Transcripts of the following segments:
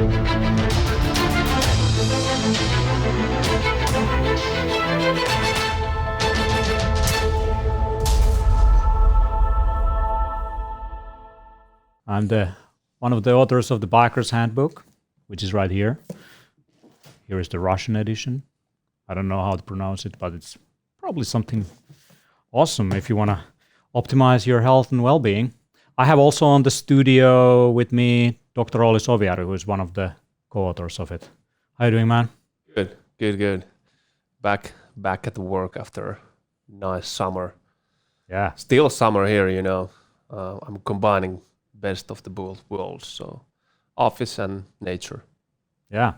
I'm one of the authors of the Biker's Handbook, which is right here. Here is the Russian edition. I don't know how to pronounce it, but it's probably something awesome if you want to optimize your health and well-being. I have also on the studio with me Dr. Olli Soviari, who is one of the co-authors of it. How you doing, man? Good. Back at work after a nice summer. Yeah. Still summer here, you know. I'm combining best of the both worlds, so office and nature. Yeah.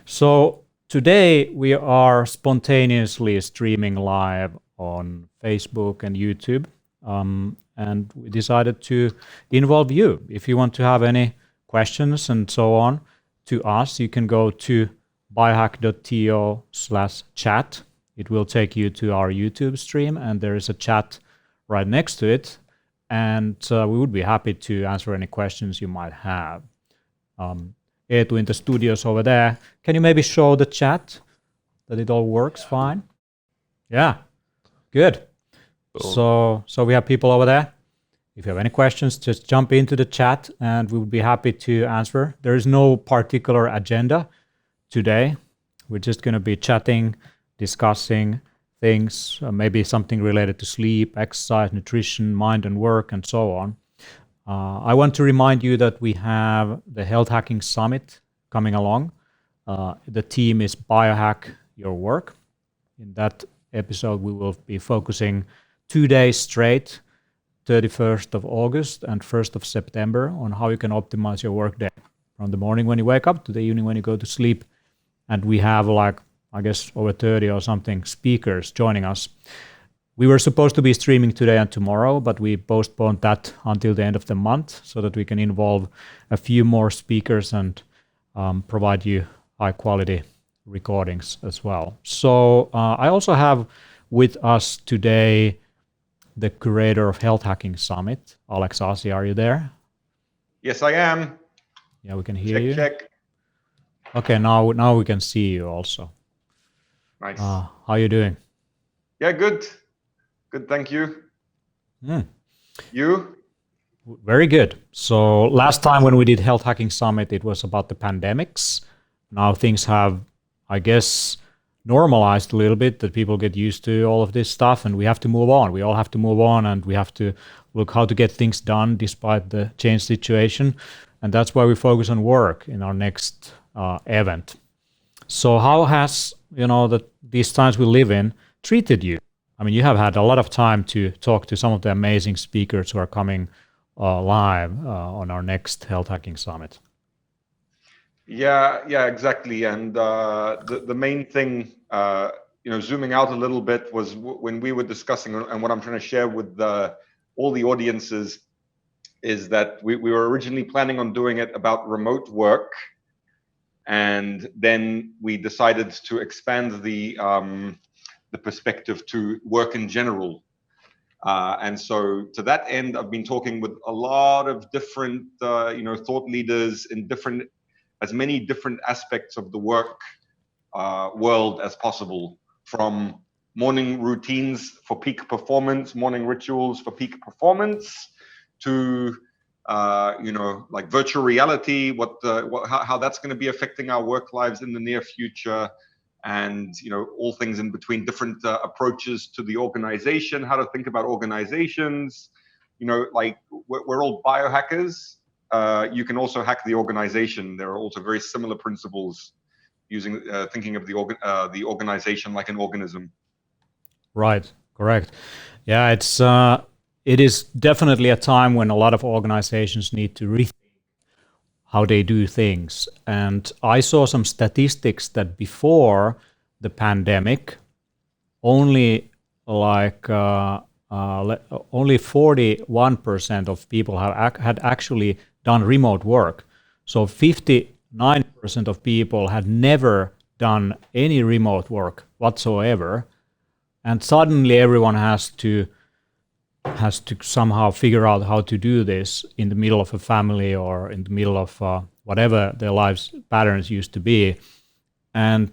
So today we are spontaneously streaming live on Facebook and YouTube. And we decided to involve you. If you want to have any questions and so on to us, you can go to biohack.to/chat. It will take you to our YouTube stream, and there is a chat right next to it. And we would be happy to answer any questions you might have. Eetu in the studios over there. Can you maybe show the chat that it all works fine? Yeah, good. Cool. So we have people over there. If you have any questions, just jump into the chat and we would be happy to answer. There is no particular agenda today. We're just going to be chatting, discussing things, maybe something related to sleep, exercise, nutrition, mind and work, and so on. I want to remind you that we have the Health Hacking Summit coming along. The theme is Biohack Your Work. In that episode, we will be focusing 2 days straight, 31st of August and 1st of September, on how you can optimize your workday from the morning when you wake up to the evening when you go to sleep. And we have I guess over 30 or something speakers joining us. We were supposed to be streaming today and tomorrow, but we postponed that until the end of the month so that we can involve a few more speakers and provide you high quality recordings as well. So I also have with us today the curator of Health Hacking Summit, Alex Asi. Are you there? Yes, I am. Yeah, we can hear you. Check. Okay, now we can see you also. Nice. How are you doing? Yeah, good. Good, thank you. You? Very good. So last time when we did Health Hacking Summit, it was about the pandemics. Now things have, I guess, normalized a little bit, that people get used to all of this stuff and we have to move on. We all have to move on and we have to look how to get things done despite the changed situation. And that's why we focus on work in our next event. So how has, these times we live in treated you? I mean, you have had a lot of time to talk to some of the amazing speakers who are coming live on our next Health Hacking Summit. Yeah, exactly. And the main thing, zooming out a little bit, was when we were discussing, and what I'm trying to share with all the audiences is that we were originally planning on doing it about remote work. And then we decided to expand the perspective to work in general. And so to that end, I've been talking with a lot of different, thought leaders in as many different aspects of the work world as possible, from morning routines for peak performance, morning rituals for peak performance, to like virtual reality, how that's going to be affecting our work lives in the near future, and all things in between, different approaches to the organization, how to think about organizations. Like we're all biohackers. You can also hack the organization. There are also very similar principles using thinking of the organization like an organism. Right, correct. Yeah, it is definitely a time when a lot of organizations need to rethink how they do things. And I saw some statistics that before the pandemic, only 41% of people had actually done remote work. So 59% of people had never done any remote work whatsoever. And suddenly everyone has to somehow figure out how to do this in the middle of a family or in the middle of whatever their lives patterns used to be. And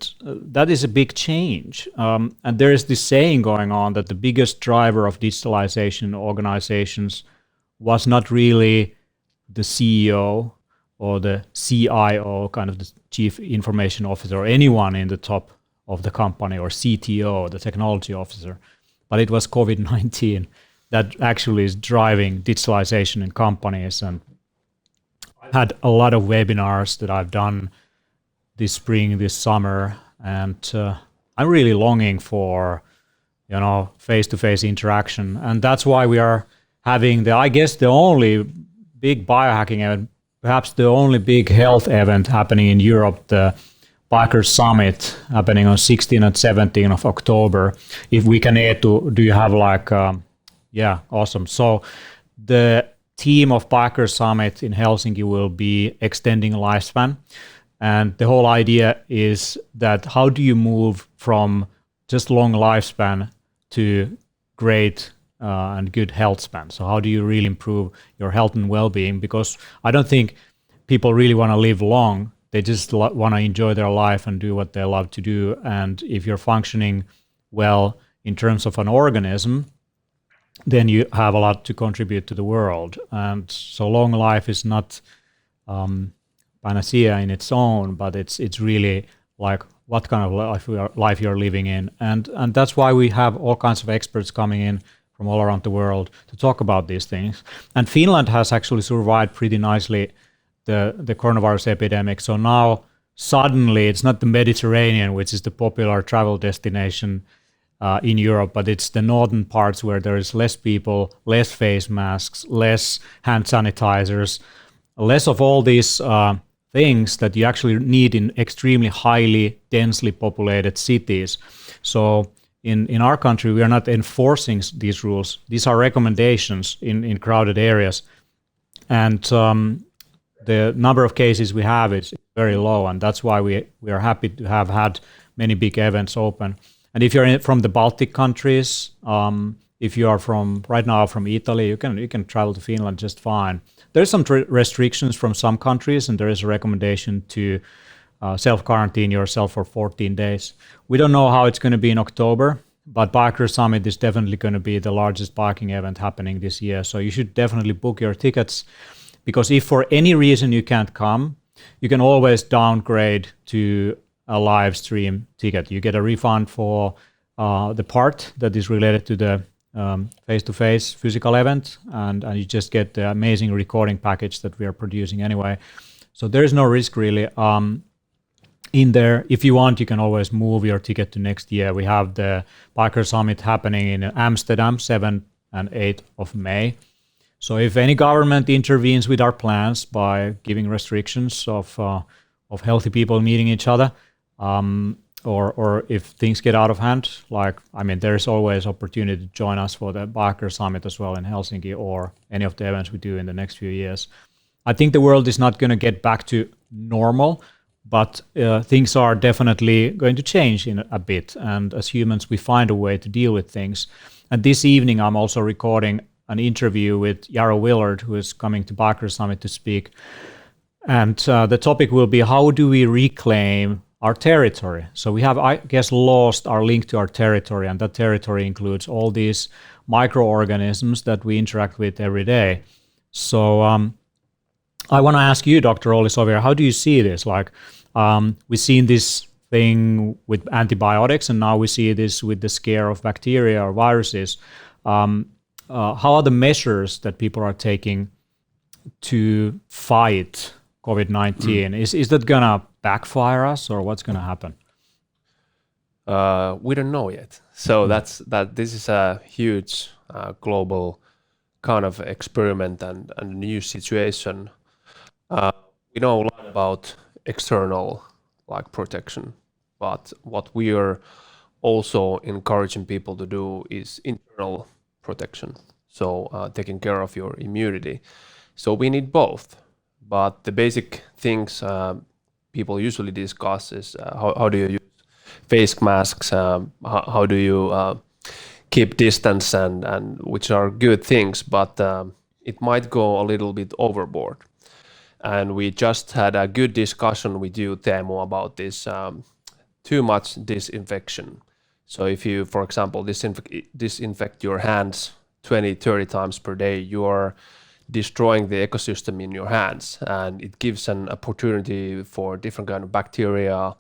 that is a big change. And there is this saying going on that the biggest driver of digitalization in organizations was not really the CEO or the CIO, kind of the chief information officer, or anyone in the top of the company, or CTO, the technology officer, but it was COVID-19 that actually is driving digitalization in companies. And I've had a lot of webinars that I've done this spring, this summer, and I'm really longing for, face-to-face interaction. And that's why we are having the only big biohacking event, perhaps the only big health event happening in Europe, the Bikers Summit, happening on 16 and 17 of October. If we can add to, do you have awesome. So the theme of Bikers Summit in Helsinki will be extending lifespan. And the whole idea is that how do you move from just long lifespan to great and good health span? So how do you really improve your health and well-being? Because I don't think people really want to live long. They just want to enjoy their life and do what they love to do. And if you're functioning well in terms of an organism, then you have a lot to contribute to the world. And so long life is not panacea in its own, but it's really like what kind of life you're living in. And that's why we have all kinds of experts coming in from all around the world to talk about these things. And Finland has actually survived pretty nicely the coronavirus epidemic. So now suddenly it's not the Mediterranean, which is the popular travel destination in Europe, but it's the northern parts where there is less people, less face masks, less hand sanitizers, less of all these things that you actually need in extremely highly densely populated cities. So in our country, we are not enforcing these rules. These are recommendations in crowded areas. And the number of cases we have is very low. And that's why we are happy to have had many big events open. And if you're from the Baltic countries, if you are right now from Italy, you can travel to Finland just fine. There's some restrictions from some countries, and there is a recommendation to self-quarantine yourself for 14 days. We don't know how it's going to be in October, but Bikers Summit is definitely going to be the largest biking event happening this year. So you should definitely book your tickets, because if for any reason you can't come, you can always downgrade to a live stream ticket. You get a refund for the part that is related to the face-to-face physical event, and you just get the amazing recording package that we are producing anyway. So there is no risk really in there. If you want, you can always move your ticket to next year. We have the Biker Summit happening in Amsterdam, 7th and 8th of May. So if any government intervenes with our plans by giving restrictions of healthy people meeting each other, or if things get out of hand, there is always opportunity to join us for the Biker Summit as well in Helsinki, or any of the events we do in the next few years. I think the world is not going to get back to normal, but things are definitely going to change in a bit. And as humans, we find a way to deal with things. And this evening, I'm also recording an interview with Yarrow Willard, who is coming to Biker Summit to speak. And the topic will be, how do we reclaim our territory? So we have, I guess, lost our link to our territory, and that territory includes all these microorganisms that we interact with every day. So I want to ask you, Dr. Olli Sovier, how do you see this? We've seen this thing with antibiotics, and now we see this with the scare of bacteria or viruses. How are the measures that people are taking to fight COVID-19? Is that going to backfire us, or what's going to happen? We don't know yet. So this is a huge global kind of experiment and new situation. We know a lot about external protection, but what we are also encouraging people to do is internal protection. So taking care of your immunity. So we need both. But the basic things people usually discuss is how do you use face masks, how do you keep distance, and which are good things, but it might go a little bit overboard. And we just had a good discussion with you, Teemu, about this too much disinfection. So if you, for example, disinfect your hands 20, 30 times per day, you are destroying the ecosystem in your hands, and it gives an opportunity for different kind of bacteria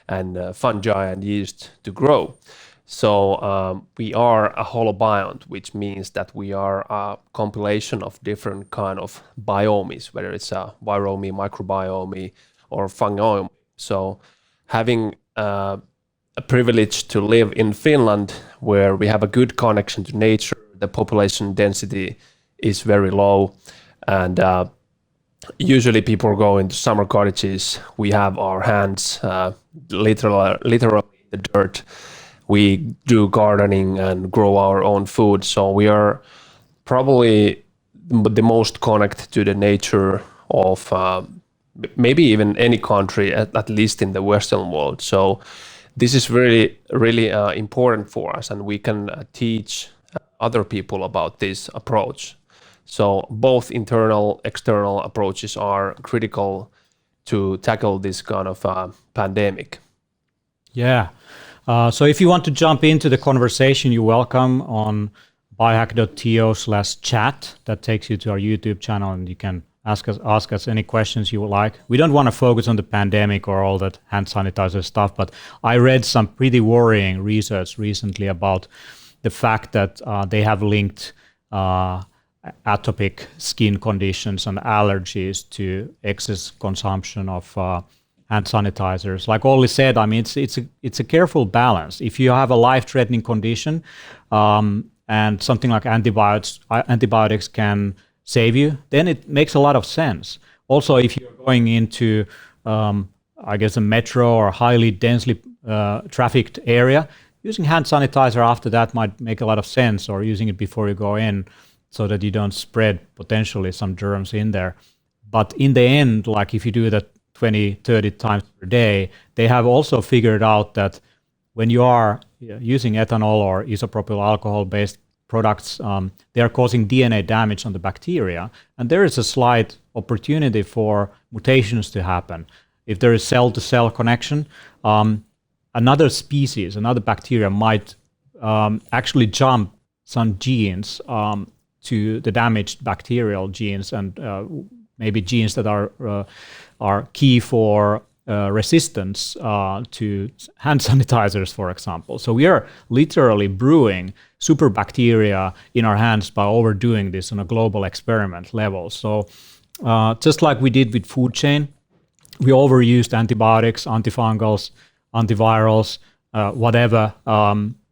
and fungi and yeast to grow. So we are a holobiont, which means that we are a compilation of different kind of biomes, whether it's a virome, microbiome, or fungiome. So having a privilege to live in Finland, where we have a good connection to nature, the population density is very low, and usually people go into summer cottages. We have our hands literally in the dirt. We do gardening and grow our own food, so we are probably the most connected to the nature of maybe even any country, at least in the Western world. So this is really important for us, and we can teach other people about this approach. So both internal, external approaches are critical to tackle this kind of pandemic. Yeah. So if you want to jump into the conversation, you're welcome on biohack.to/chat. That takes you to our YouTube channel, and you can ask us any questions you would like. We don't want to focus on the pandemic or all that hand sanitizer stuff, but I read some pretty worrying research recently about the fact that they have linked atopic skin conditions and allergies to excess consumption of hand sanitizers. Like Olli said, I mean, it's a careful balance. If you have a life-threatening condition and something like antibiotics can save you, then it makes a lot of sense. Also, if you're going into, I guess, a metro or highly densely trafficked area, using hand sanitizer after that might make a lot of sense, or using it before you go in so that you don't spread potentially some germs in there. But in the end, like if you do that 20, 30 times per day, they have also figured out that when you are using ethanol or isopropyl alcohol-based products, they are causing DNA damage on the bacteria. And there is a slight opportunity for mutations to happen. If there is cell-to-cell connection, another species, another bacteria might actually jump some genes to the damaged bacterial genes, and maybe genes that are key for resistance to hand sanitizers, for example. So we are literally brewing super bacteria in our hands by overdoing this on a global experiment level. So just like we did with food chain, we overused antibiotics, antifungals, antivirals, whatever,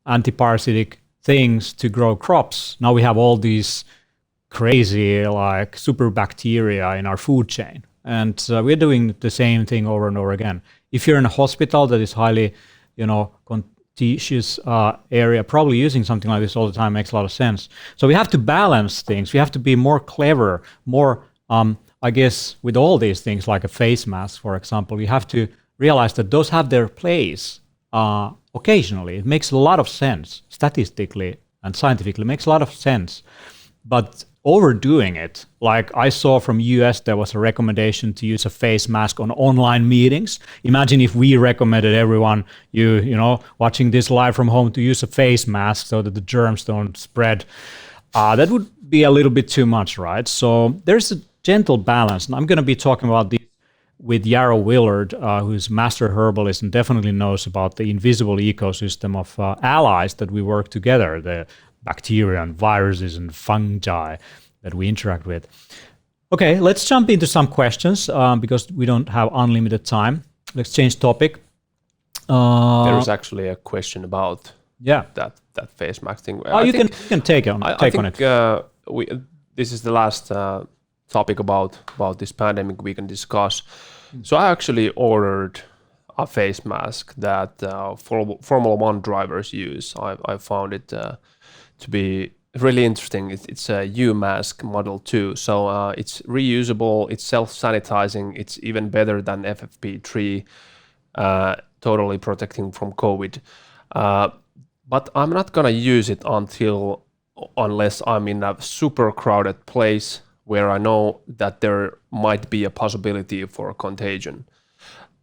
antiparasitic things to grow crops. Now we have all these crazy like super bacteria in our food chain. And we're doing the same thing over and over again. If you're in a hospital that is highly, contentious area, probably using something like this all the time makes a lot of sense. So we have to balance things. We have to be more clever, more, I guess, with all these things like a face mask, for example, we have to realize that those have their place occasionally. It makes a lot of sense statistically and scientifically. It makes a lot of sense. But overdoing it, like I saw from US, there was a recommendation to use a face mask on online meetings. Imagine if we recommended everyone, watching this live from home, to use a face mask so that the germs don't spread. That would be a little bit too much, right? So there's a gentle balance, and I'm going to be talking about this with Yarrow Willard, who's master herbalist and definitely knows about the invisible ecosystem of allies that we work together, the bacteria and viruses and fungi that we interact with. Okay, let's jump into some questions because we don't have unlimited time. Let's change topic. There is actually a question about that face mask thing. You can take on it. This is the last topic about this pandemic we can discuss. So I actually ordered a face mask that Formula One drivers use. I found it to be really interesting. It's a UMask Model 2. So it's reusable, it's self-sanitizing, it's even better than FFP3, totally protecting from COVID. But I'm not gonna use it unless I'm in a super crowded place where I know that there might be a possibility for contagion.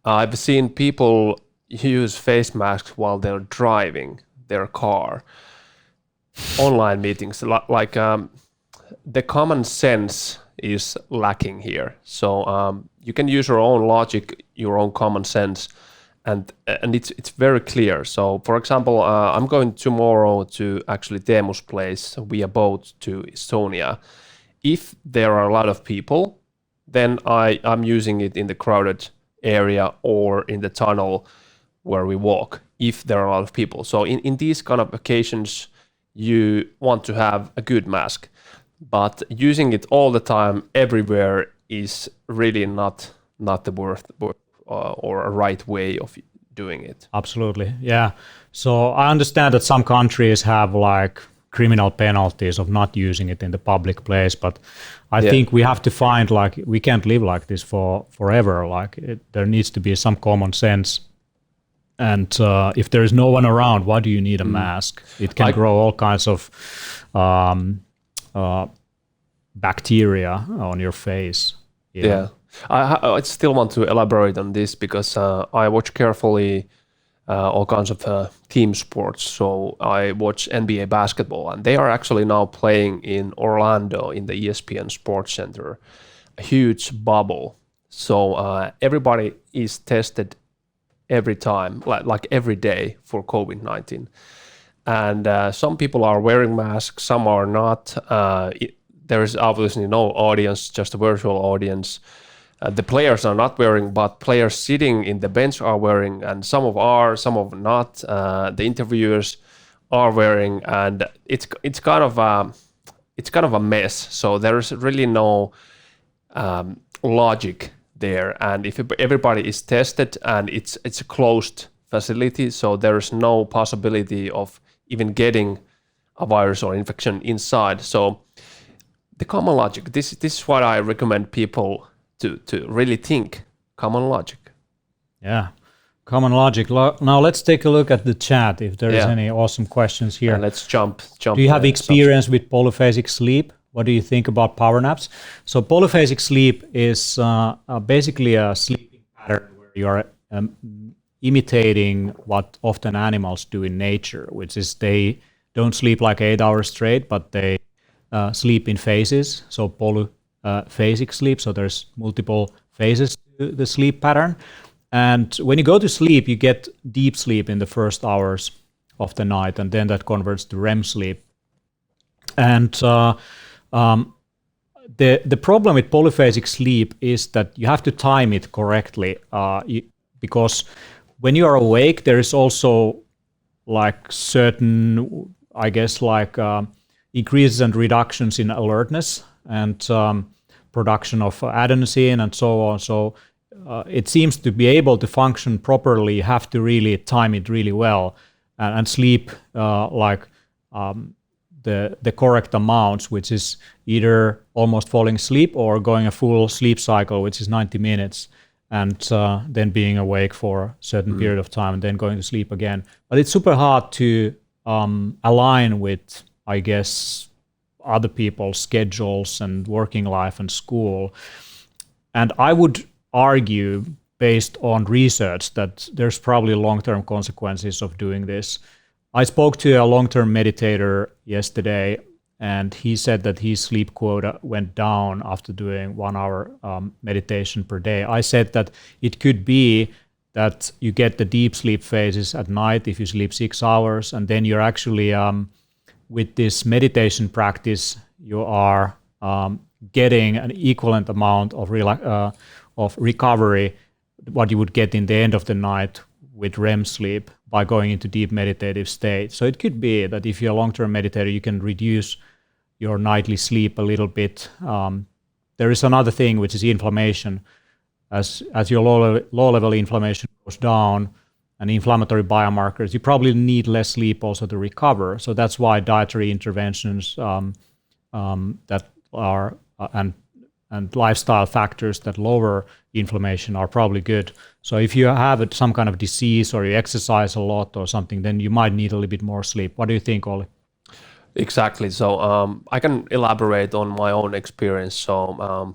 I've seen people use face masks while they're driving their car. Online meetings, the common sense is lacking here. So you can use your own logic, your own common sense, and it's very clear. So, for example, I'm going tomorrow to actually Teemu's place via boat to Estonia. If there are a lot of people, then I'm using it in the crowded area or in the tunnel where we walk, if there are a lot of people. So in these kind of occasions, you want to have a good mask. But using it all the time, everywhere, is really not the worth or a right way of doing it. Absolutely, yeah. So I understand that some countries have like criminal penalties of not using it in the public place, but I think we have to find, like, we can't live like this forever. Like there needs to be some common sense. And if there is no one around, why do you need a mask? It can grow all kinds of bacteria on your face. Yeah. I still want to elaborate on this because I watch carefully all kinds of team sports. So I watch NBA basketball, and they are actually now playing in Orlando in the ESPN Sports Center, a huge bubble. So everybody is tested every time, like every day, for COVID-19. And some people are wearing masks, some are not. There is obviously no audience, just a virtual audience. The players are not wearing, but players sitting in the bench are wearing, and some are, some of not. The interviewers are wearing, and it's kind of a mess. So there is really no logic there. And if everybody is tested, and it's a closed facility, so there is no possibility of even getting a virus or infection inside. So the common logic, this is what I recommend people to really think. Common logic. Yeah, common logic. Now let's take a look at the chat if there is any awesome questions here. Let's jump. Do you have experience with polyphasic sleep? What do you think about power naps? So polyphasic sleep is basically a sleeping pattern where you are imitating what often animals do in nature, which is they don't sleep like 8 hours straight, but they sleep in phases. So polyphasic sleep. So there's multiple phases to the sleep pattern. And when you go to sleep, you get deep sleep in the first hours of the night, and then that converts to REM sleep. And the problem with polyphasic sleep is that you have to time it correctly, because when you are awake, there is also like certain, I guess, like increases and reductions in alertness and production of adenosine and so on. So it seems to be able to function properly, you have to really time it really well and sleep the correct amounts, which is either almost falling asleep or going a full sleep cycle, which is 90 minutes, and then being awake for a certain period of time and then going to sleep again. But it's super hard to align with, I guess, other people's schedules and working life and school. And I would argue, based on research, that there's probably long-term consequences of doing this. I spoke to a long-term meditator yesterday, and he said that his sleep quota went down after doing 1 hour meditation per day. I said that it could be that you get the deep sleep phases at night if you sleep 6 hours, and then you're actually, with this meditation practice, you are getting an equivalent amount of recovery, what you would get in the end of the night with REM sleep by going into deep meditative state. So it could be that if you're a long-term meditator, you can reduce your nightly sleep a little bit. There is another thing, which is inflammation. As your low-level inflammation goes down and inflammatory biomarkers, you probably need less sleep also to recover. So that's why dietary interventions that are and lifestyle factors that lower inflammation are probably good. So if you have some kind of disease or you exercise a lot or something, then you might need a little bit more sleep. What do you think, Olli? Exactly. So I can elaborate on my own experience. So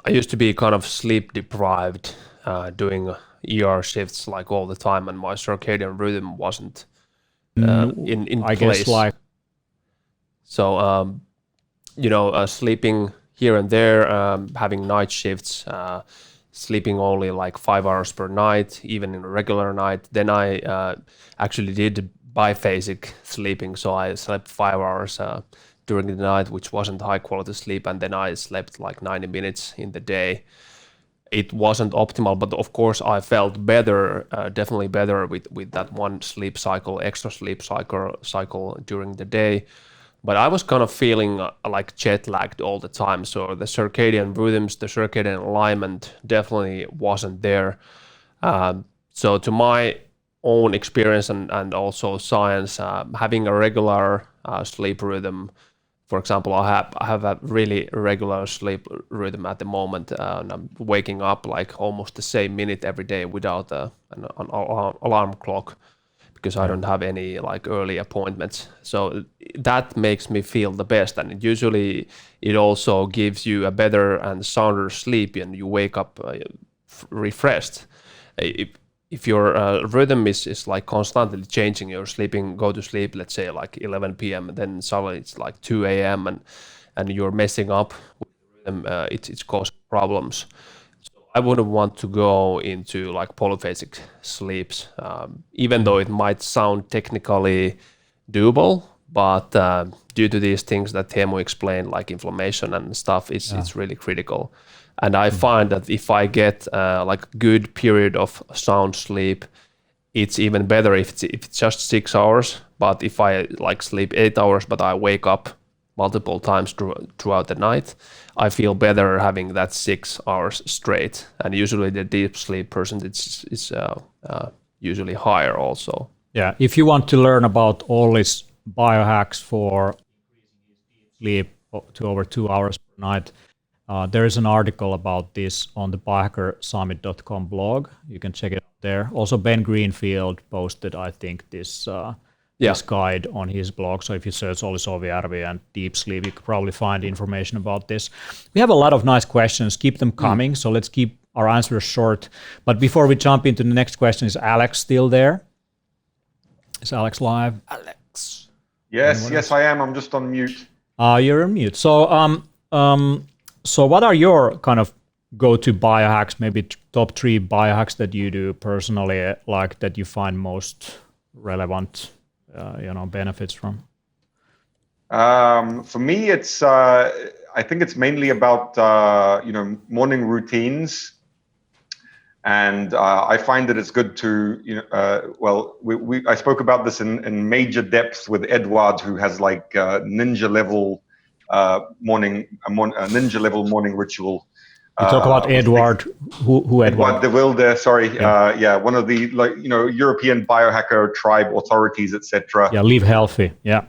I used to be kind of sleep deprived, doing ER shifts like all the time, and my circadian rhythm wasn't in I guess place. So sleeping here and there, having night shifts, sleeping only like 5 hours per night, even in a regular night. Then I actually did biphasic sleeping, so I slept 5 hours during the night, which wasn't high quality sleep, and then I slept like 90 minutes in the day. It wasn't optimal, but of course I felt better, definitely better with that one sleep cycle, extra sleep cycle during the day. But I was kind of feeling like jet lagged all the time. So the circadian rhythms, the circadian alignment definitely wasn't there. So to my own experience and also science, having a regular sleep rhythm, for example, I have a really regular sleep rhythm at the moment, and I'm waking up like almost the same minute every day without an alarm clock, because I don't have any like early appointments. So that makes me feel the best, and it also gives you a better and sounder sleep, and you wake up refreshed. If your rhythm is like constantly changing, you're go to sleep, let's say like 11 p.m., then suddenly it's like 2 a.m. and you're messing up with the rhythm, it's causing problems. I wouldn't want to go into like polyphasic sleeps, even though it might sound technically doable, but due to these things that Teemu explained, like inflammation and stuff, it's really critical. And I find that if I get like good period of sound sleep, it's even better if it's just 6 hours. But if I like sleep 8 hours, but I wake up multiple times throughout the night, I feel better having that 6 hours straight. And usually the deep sleep percentage is usually higher also. Yeah, if you want to learn about all these biohacks for sleep to over 2 hours per night, there is an article about this on the biohackersummit.com blog. You can check it out there. Also, Ben Greenfield posted, I think, this guide on his blog. So if you search Olli Soivijärvi and deep sleep, you could probably find information about this. We have a lot of nice questions. Keep them coming. So let's keep our answers short. But before we jump into the next question, is Alex still there? Is Alex live? Alex. Yes, I am. I'm just on mute. You're on mute. So what are your kind of go-to biohacks, maybe top 3 biohacks that you do personally, like that you find most relevant, benefits from? For me, it's I think it's mainly about morning routines, and I find that it's good to I spoke about this in major depth with Edward, who has like ninja level ninja level morning ritual. You talk about Edward, who Edward? Edward de Wilde, sorry. Yeah. One of the European biohacker tribe authorities, etc. Yeah, Live Healthy. Yeah.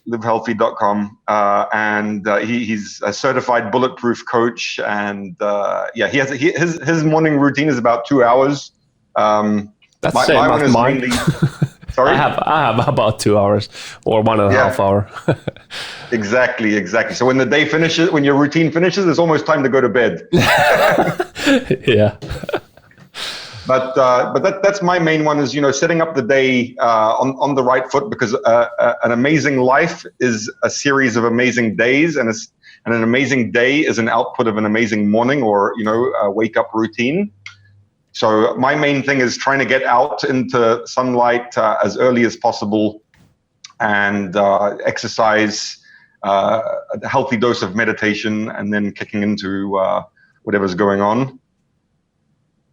LiveHealthy.com. And he's a certified bulletproof coach. And he has his morning routine is about 2 hours. That's the same as mine. Mainly, sorry? I have about 2 hours or 1.5 hour. Exactly. So when the day finishes, when your routine finishes, it's almost time to go to bed. Yeah. But that's my main one, is setting up the day on the right foot, because an amazing life is a series of amazing days, and an amazing day is an output of an amazing morning or a wake up routine. So my main thing is trying to get out into sunlight as early as possible, and exercise, a healthy dose of meditation, and then kicking into whatever's going on.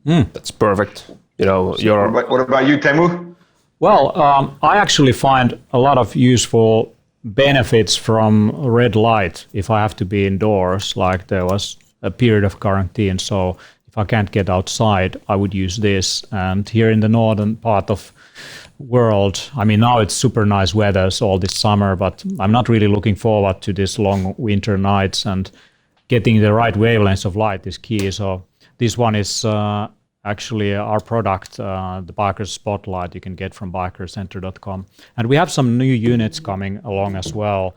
That's perfect. What about you, Teemu? Well, I actually find a lot of useful benefits from red light if I have to be indoors, like there was a period of quarantine. So if I can't get outside, I would use this. And here in the northern part of world, I mean, now it's super nice weather all this summer, but I'm not really looking forward to this long winter nights, and getting the right wavelengths of light is key. So this one is actually our product, the Bikers Spotlight, you can get from bikercenter.com. And we have some new units coming along as well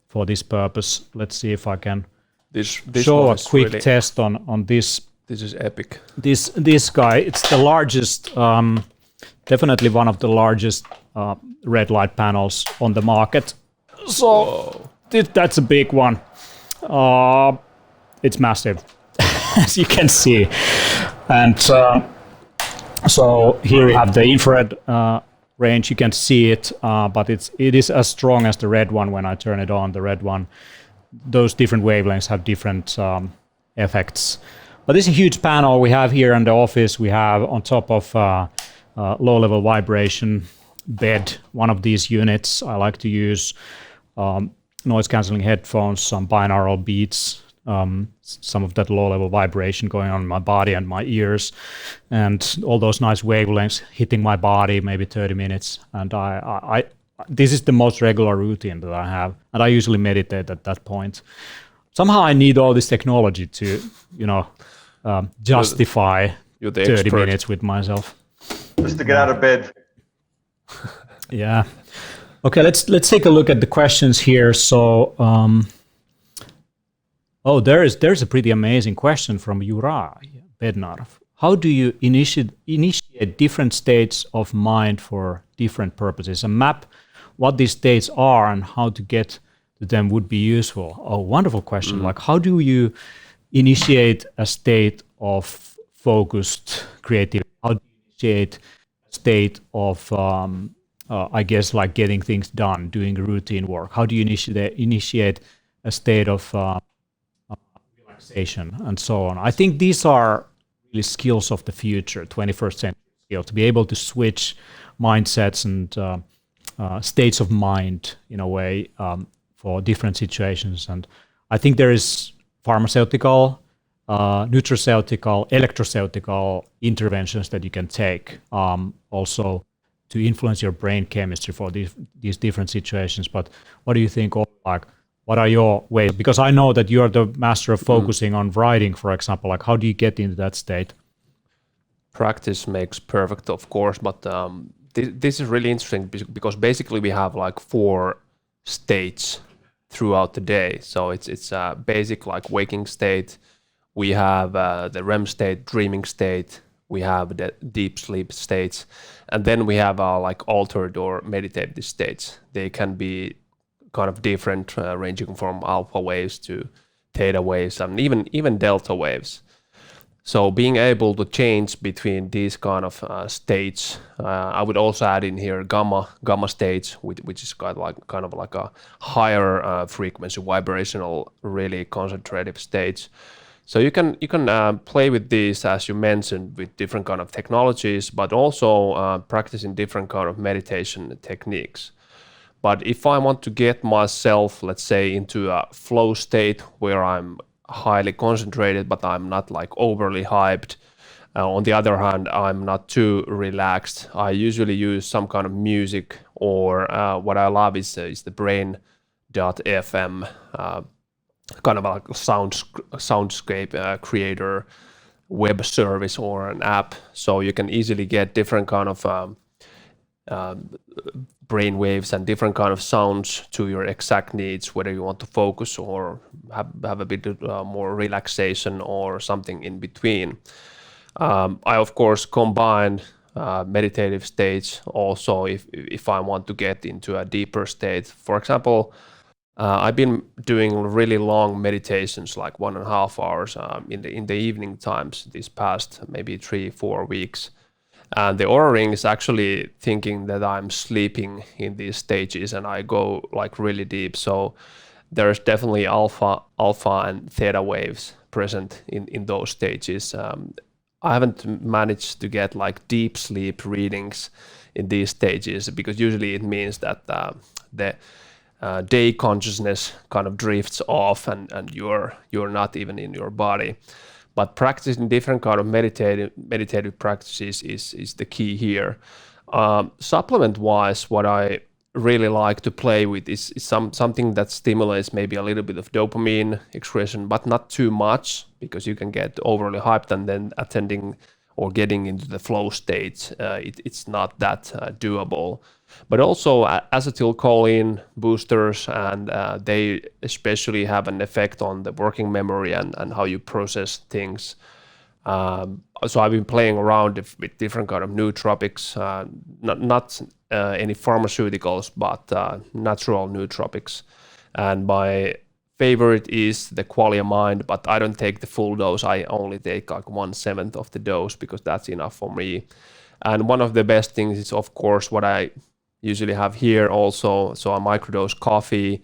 for this purpose. Let's see if I can This show one a is quick really- test on this. This is epic. This guy. It's the largest, definitely one of the largest red light panels on the market. So that's a big one. It's massive, as you can see. And so here we have the infrared range. You can see it, but it is as strong as the red one when I turn it on. The red one, those different wavelengths have different effects. But this is a huge panel we have here in the office. We have on top of low-level vibration bed, one of these units. I like to use noise-canceling headphones, some binaural beats, some of that low-level vibration going on in my body and my ears, and all those nice wavelengths hitting my body, maybe 30 minutes. And I this is the most regular routine that I have, and I usually meditate at that point. Somehow I need all this technology to, justify You're the 30 expert. minutes with myself. Just to get out of bed. Yeah. Okay, let's take a look at the questions here. So, there's a pretty amazing question from Jura Bednar. How do you initiate different states of mind for different purposes? A map what these states are and how to get to them would be useful. Oh, wonderful question. Like, how do you initiate a state of focused creativity? How do you initiate a state of I guess like getting things done, doing routine work? How do you initiate a state of relaxation and so on? I think these are really skills of the future, 21st century skills, to be able to switch mindsets and states of mind in a way for different situations. And I think there is pharmaceutical, nutraceutical, electroceutical interventions that you can take also to influence your brain chemistry for these different situations. But what do you think, like, what are your ways? Because I know that you are the master of focusing on writing, for example. Like, how do you get into that state? Practice makes perfect, of course, but this is really interesting because basically we have like 4 states throughout the day. So it's a basic like waking state. We have the REM state, dreaming state. We have the deep sleep states, and then we have like altered or meditative states. They can be kind of different, ranging from alpha waves to theta waves and even delta waves. So being able to change between these kind of states, I would also add in here gamma states, which is kind of like a higher frequency, vibrational, really concentrative states. So you can play with these, as you mentioned, with different kind of technologies, but also practicing different kind of meditation techniques. But if I want to get myself, let's say, into a flow state where I'm highly concentrated, but I'm not like overly hyped. On the other hand, I'm not too relaxed. I usually use some kind of music, or what I love is the Brain.fm, kind of like a soundscape creator web service or an app. So you can easily get different kind of brain waves and different kind of sounds to your exact needs, whether you want to focus or have a bit more relaxation or something in between. I of course combine meditative states also if I want to get into a deeper state. For example, I've been doing really long meditations, like 1.5 hours in the evening times these past maybe 3-4 weeks. And the Oura Ring is actually thinking that I'm sleeping in these stages, and I go like really deep. So there's definitely alpha and theta waves present in those stages. I haven't managed to get like deep sleep readings in these stages, because usually it means that the day consciousness kind of drifts off and you're not even in your body. But practicing different kind of meditative practices is the key here. Supplement-wise, what I really like to play with is something that stimulates maybe a little bit of dopamine excretion, but not too much, because you can get overly hyped and then attending or getting into the flow state, it's not that doable. But also acetylcholine boosters, and they especially have an effect on the working memory and how you process things. So I've been playing around with different kind of nootropics, not any pharmaceuticals, but natural nootropics. And my favorite is the Qualia Mind, but I don't take the full dose. I only take like 1/7 of the dose because that's enough for me. And one of the best things is, of course, what I usually have here also. So I microdose coffee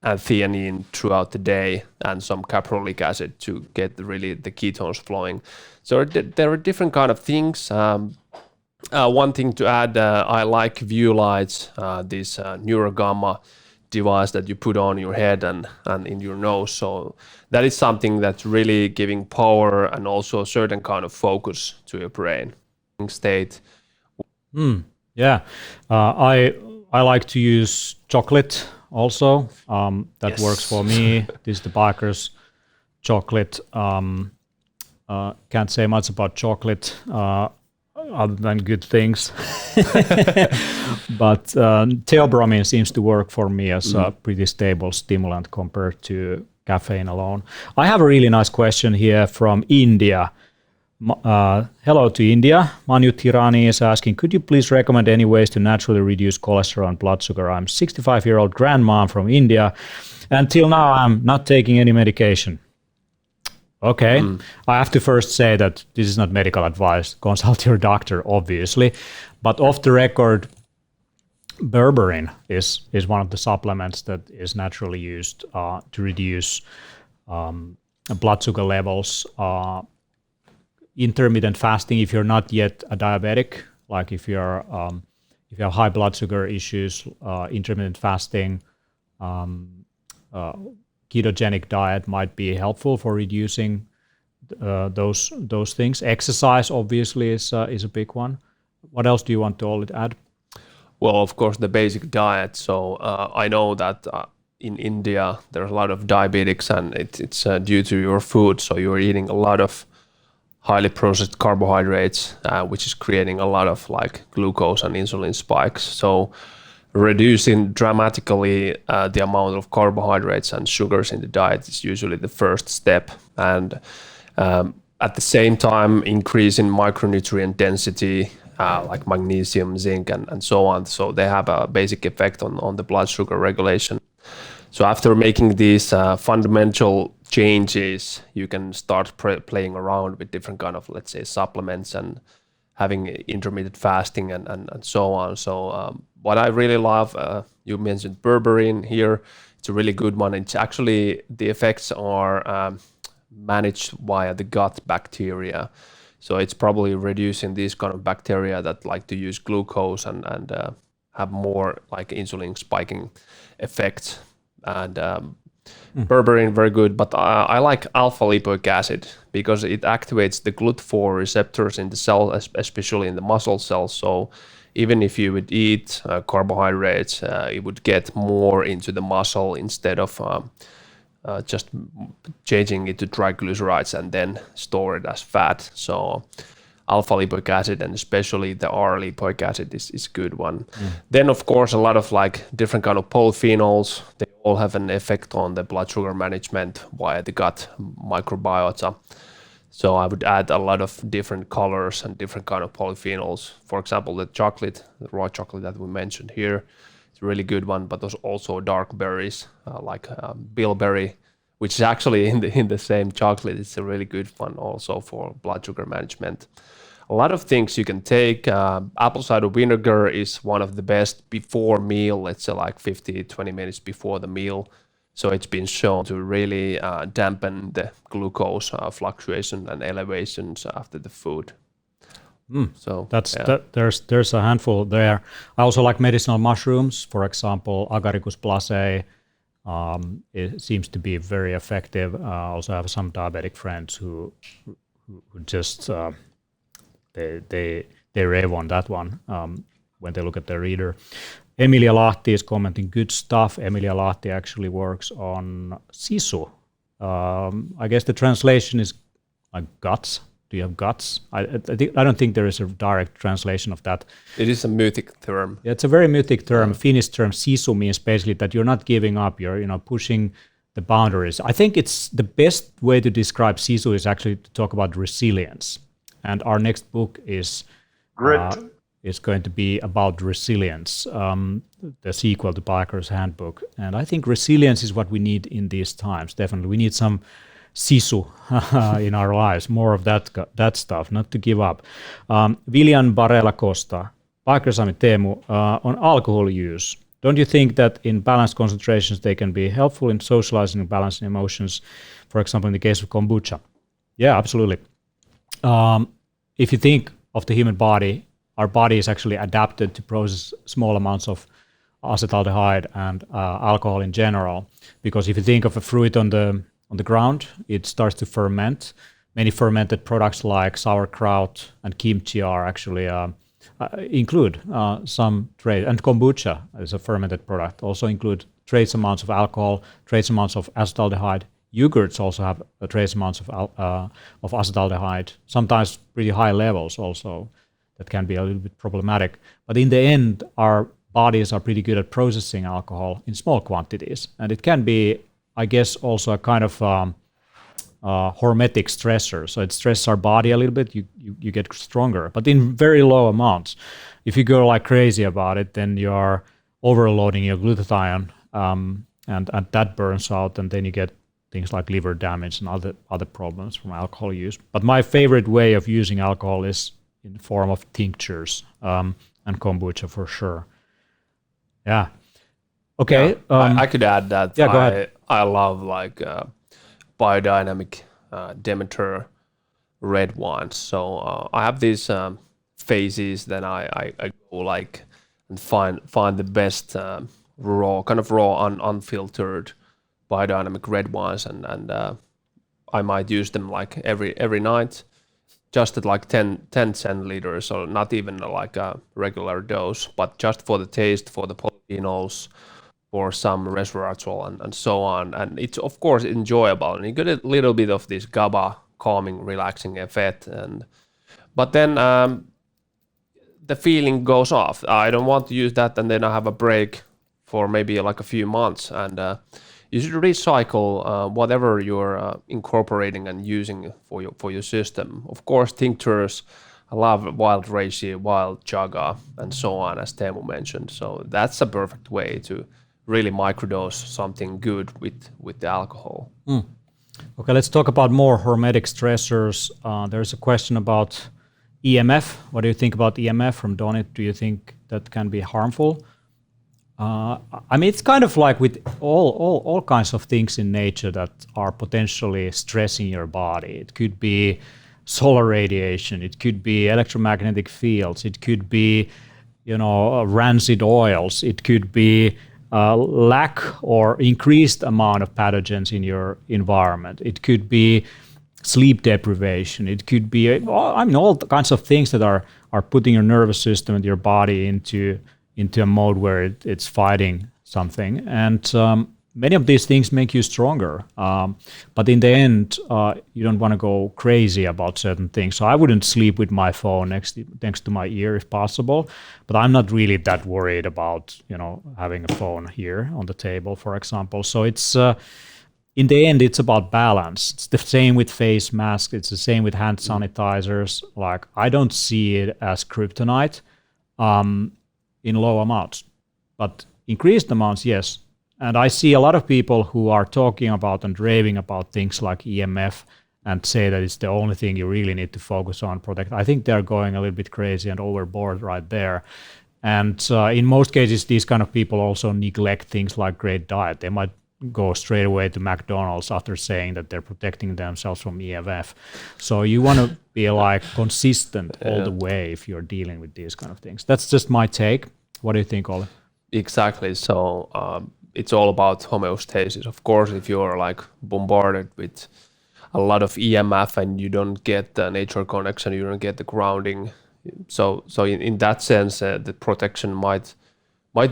and theanine throughout the day, and some caprolic acid to get really the ketones flowing. So there are different kind of things. One thing to add, I like Viewlights, this Neurogamma device that you put on your head and in your nose. So that is something that's really giving power and also a certain kind of focus to your brain state. Yeah, I like to use chocolate also. That works for me. This is the Baker's chocolate. Can't say much about chocolate other than good things. But theobromine seems to work for me as a pretty stable stimulant compared to caffeine alone. I have a really nice question here from India. Hello to India. Manu Tirani is asking, could you please recommend any ways to naturally reduce cholesterol and blood sugar? I'm 65-year-old grandmom from India. Until now, I'm not taking any medication. Okay. I have to first say that this is not medical advice. Consult your doctor, obviously. But off the record, berberine is one of the supplements that is naturally used to reduce blood sugar levels. Intermittent fasting, if you're not yet a diabetic, like if you have high blood sugar issues, intermittent fasting, ketogenic diet might be helpful for reducing those things. Exercise obviously is a big one. What else do you want to add? Well, of course, the basic diet. So I know that in India there's a lot of diabetics, and it's due to your food. So you're eating a lot of highly processed carbohydrates, which is creating a lot of like glucose and insulin spikes. So reducing dramatically the amount of carbohydrates and sugars in the diet is usually the first step. And at the same time, increasing micronutrient density, like magnesium, zinc, and so on. So they have a basic effect on the blood sugar regulation. So after making these fundamental changes, you can start playing around with different kind of, let's say, supplements and having intermittent fasting and so on. So what I really love, you mentioned berberine here. It's a really good one. It's actually, the effects are managed via the gut bacteria. So it's probably reducing these kind of bacteria that like to use glucose and have more like insulin spiking effects. And berberine, very good, but I like alpha lipoic acid because it activates the GLUT4 receptors in the cell, especially in the muscle cells. So even if you would eat carbohydrates, it would get more into the muscle instead of just changing it to triglycerides and then store it as fat. So alpha lipoic acid, and especially the R lipoic acid is a good one. Then of course a lot of like different kind of polyphenols, they all have an effect on the blood sugar management via the gut microbiota. So I would add a lot of different colors and different kind of polyphenols. For example, the chocolate, the raw chocolate that we mentioned here, it's a really good one, but there's also dark berries like bilberry, which is actually in the same chocolate. It's a really good one also for blood sugar management. A lot of things you can take. Apple cider vinegar is one of the best before meal, let's say like 20 minutes before the meal. So it's been shown to really dampen the glucose fluctuation and elevations after the food. So there's a handful there. I also like medicinal mushrooms, for example, Agaricus placei. It seems to be very effective. I also have some diabetic friends who just they rave on that one when they look at their reader. Emilia Lahti is commenting, good stuff. Emilia Lahti actually works on sisu. I guess the translation is like guts, Do you have guts? I don't think there is a direct translation of that. It is a mythic term. Yeah, it's a very mythic term. Finnish term sisu means basically that you're not giving up. You're pushing the boundaries. I think it's the best way to describe sisu is actually to talk about resilience. And our next book is Grit. is going to be about resilience, the sequel to Biker's Handbook. And I think resilience is what we need in these times. Definitely, we need some sisu in our lives, more of that stuff, not to give up. Viljan Barella Costa, Biker Sami Teemu, on alcohol use. Don't you think that in balanced concentrations they can be helpful in socializing and balancing emotions, for example, in the case of kombucha? Yeah, absolutely. If you think of the human body, our body is actually adapted to process small amounts of acetaldehyde and alcohol in general. Because if you think of a fruit on the ground, it starts to ferment. Many fermented products like sauerkraut and kimchi are actually include some trace, and kombucha is a fermented product, also include trace amounts of alcohol, trace amounts of acetaldehyde. Yogurts also have trace amounts of acetaldehyde, sometimes pretty high levels also. That can be a little bit problematic. But in the end, our bodies are pretty good at processing alcohol in small quantities. And it can be, I guess, also a kind of hormetic stressor. So it stresses our body a little bit, you get stronger, but in very low amounts. If you go like crazy about it, then you're overloading your glutathione, and that burns out, and then you get things like liver damage and other problems from alcohol use. But my favorite way of using alcohol is in the form of tinctures, and kombucha for sure. Yeah. Okay. Yeah, I could add that. Yeah, go ahead. I love like biodynamic Demeter red wines. So I have these phases. Then I go like and find the best raw, unfiltered biodynamic red wines, and I might use them like every night, just at like 10 centiliters, so not even like a regular dose, but just for the taste, for the polyphenols, for some resveratrol and so on. And it's of course enjoyable, and you get a little bit of this GABA calming, relaxing effect. But then the feeling goes off. I don't want to use that, and then I have a break for maybe like a few months. And you should recycle whatever you're incorporating and using for your system. Of course, tinctures. I love wild reishi, wild chaga, and so on, as Teemu mentioned. So that's a perfect way to really microdose something good with the alcohol. Okay, let's talk about more hormetic stressors. There's a question about EMF. What do you think about EMF from Donit? Do you think that can be harmful? I mean, it's kind of like with all kinds of things in nature that are potentially stressing your body. It could be solar radiation. It could be electromagnetic fields. It could be, rancid oils. It could be lack or increased amount of pathogens in your environment. It could be sleep deprivation. It could be, all kinds of things that are putting your nervous system and your body into a mode where it's fighting something. And many of these things make you stronger. But in the end, you don't want to go crazy about certain things. So I wouldn't sleep with my phone next to my ear if possible. But I'm not really that worried about, having a phone here on the table, for example. So it's, in the end, it's about balance. It's the same with face masks. It's the same with hand sanitizers. Like, I don't see it as kryptonite in low amounts, but increased amounts, yes. And I see a lot of people who are talking about and raving about things like EMF and say that it's the only thing you really need to focus on, protect. I think they're going a little bit crazy and overboard right there. And in most cases, these kind of people also neglect things like great diet. They might go straight away to McDonald's after saying that they're protecting themselves from EMF. So you want to be like consistent all the way if you're dealing with these kind of things. That's just my take. What do you think, Olli? Exactly. So it's all about homeostasis. Of course, if you're like bombarded with a lot of EMF and you don't get the nature connection, you don't get the grounding. So in that sense, the protection might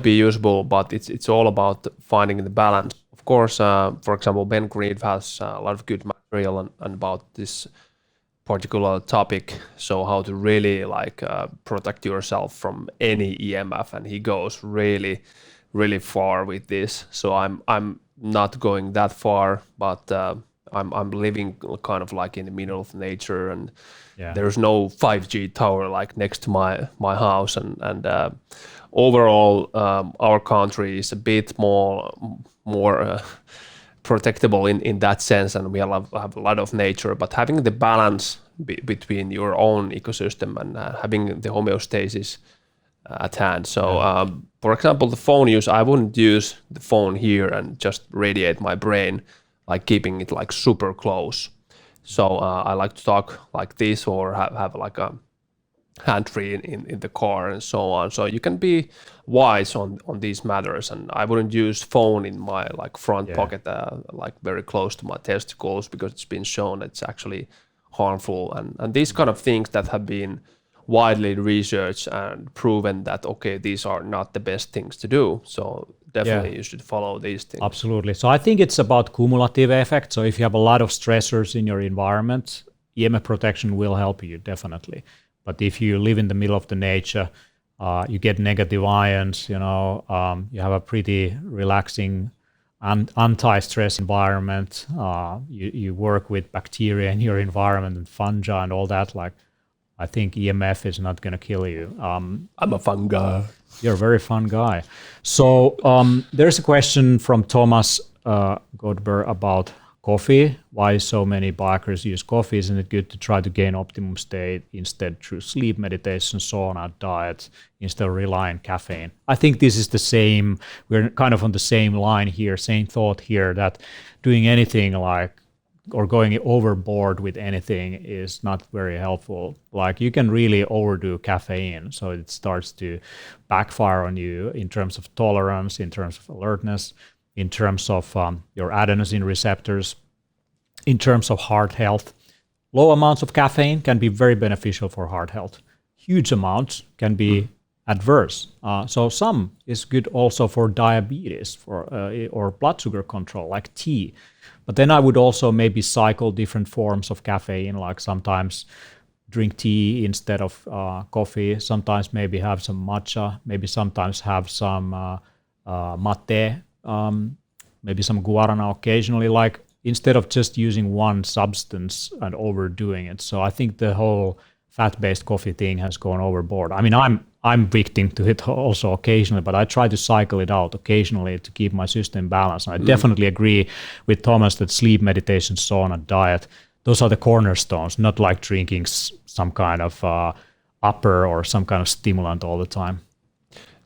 be usable, but it's all about finding the balance. Of course, for example, Ben Green has a lot of good material and about this particular topic. So how to really like protect yourself from any EMF, and he goes really far with this. So I'm not going that far, but I'm living kind of like in the middle of nature, and there's no 5G tower like next to my house, and overall our country is a bit more protectable in that sense, and we have a lot of nature, but having the balance between your own ecosystem and having the homeostasis at hand. So for example, the phone use, I wouldn't use the phone here and just radiate my brain, like keeping it like super close. So I like to talk like this, or have like a hand-free in the car and so on. So you can be wise on these matters, and I wouldn't use phone in my like front pocket, like very close to my testicles, because it's been shown it's actually harmful, and these kind of things that have been widely researched and proven that okay, these are not the best things to do. So definitely you should follow these things. Absolutely. So I think it's about cumulative effect. So if you have a lot of stressors in your environment, EMF protection will help you definitely. But if you live in the middle of the nature, you get negative ions, you have a pretty relaxing anti-stress environment. You work with bacteria in your environment and fungi and all that. Like, I think EMF is not going to kill you. I'm a fun guy. You're a very fun guy. So there's a question from Thomas Godber about coffee. Why so many bikers use coffee? Isn't it good to try to gain optimum state instead through sleep, meditation, sauna, diet, instead of relying on caffeine? I think this is the same. We're kind of on the same line here, same thought here, that doing anything like or going overboard with anything is not very helpful. Like, you can really overdo caffeine, so it starts to backfire on you in terms of tolerance, in terms of alertness, in terms of your adenosine receptors, in terms of heart health. Low amounts of caffeine can be very beneficial for heart health. Huge amounts can be adverse. So some is good also for diabetes or blood sugar control, like tea. But then I would also maybe cycle different forms of caffeine, like sometimes drink tea instead of coffee, sometimes maybe have some matcha, maybe sometimes have some mate, maybe some guarana occasionally, like instead of just using one substance and overdoing it. So I think the whole fat-based coffee thing has gone overboard. I mean, I'm victim to it also occasionally, but I try to cycle it out occasionally to keep my system balanced. And I definitely agree with Thomas that sleep, meditation, sauna, diet, those are the cornerstones, not like drinking some kind of upper or some kind of stimulant all the time.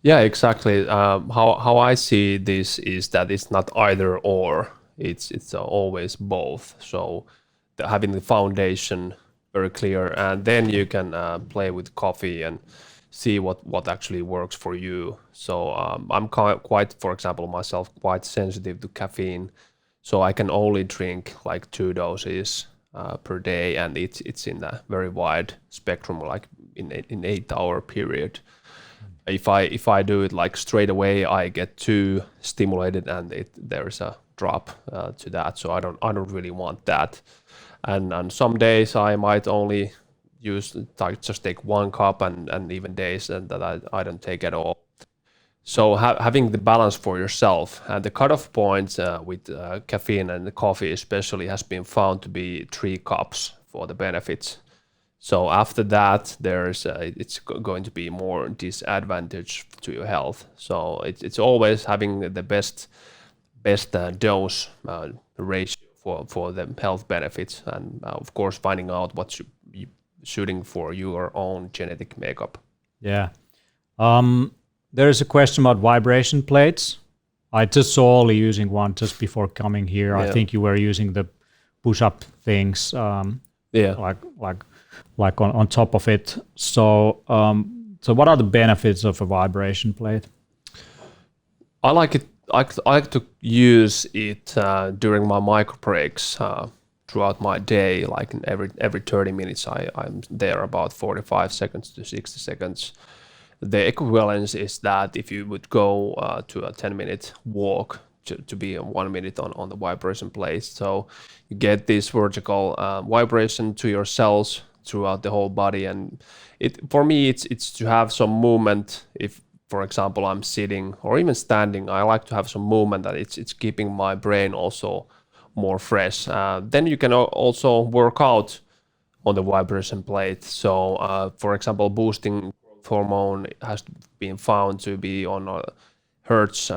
Yeah, exactly. How I see this is that it's not either or, it's always both. So having the foundation very clear, and then you can play with coffee and see what actually works for you. So I'm quite, for example, myself, quite sensitive to caffeine. So I can only drink like 2 doses per day, and it's in a very wide spectrum, like in 8-hour period. If I do it like straight away, I get too stimulated, and there's a drop to that. So I don't really want that. And some days I might only just take 1 cup, and even days that I don't take at all. So having the balance for yourself, and the cutoff point with caffeine and the coffee especially has been found to be 3 cups for the benefits. So after that, it's going to be more disadvantage to your health. So it's always having the best dose ratio for the health benefits, and of course finding out what you shooting for your own genetic makeup. Yeah. There's a question about vibration plates. I just saw Olli using one just before coming here. Yeah. I think you were using the push-up things, like on top of it. So, so what are the benefits of a vibration plate? I like it. I like to use it during my micro breaks throughout my day. Like every 30 minutes, I'm there about 45 seconds to 60 seconds. The equivalence is that if you would go to a 10-minute walk to be 1 minute on the vibration plate. So you get this vertical vibration to your cells throughout the whole body, and for me it's to have some movement. If, for example, I'm sitting or even standing, I like to have some movement, that it's keeping my brain also more fresh. Then you can also work out on the vibration plate. So, for example, boosting growth hormone has been found to be on hertz,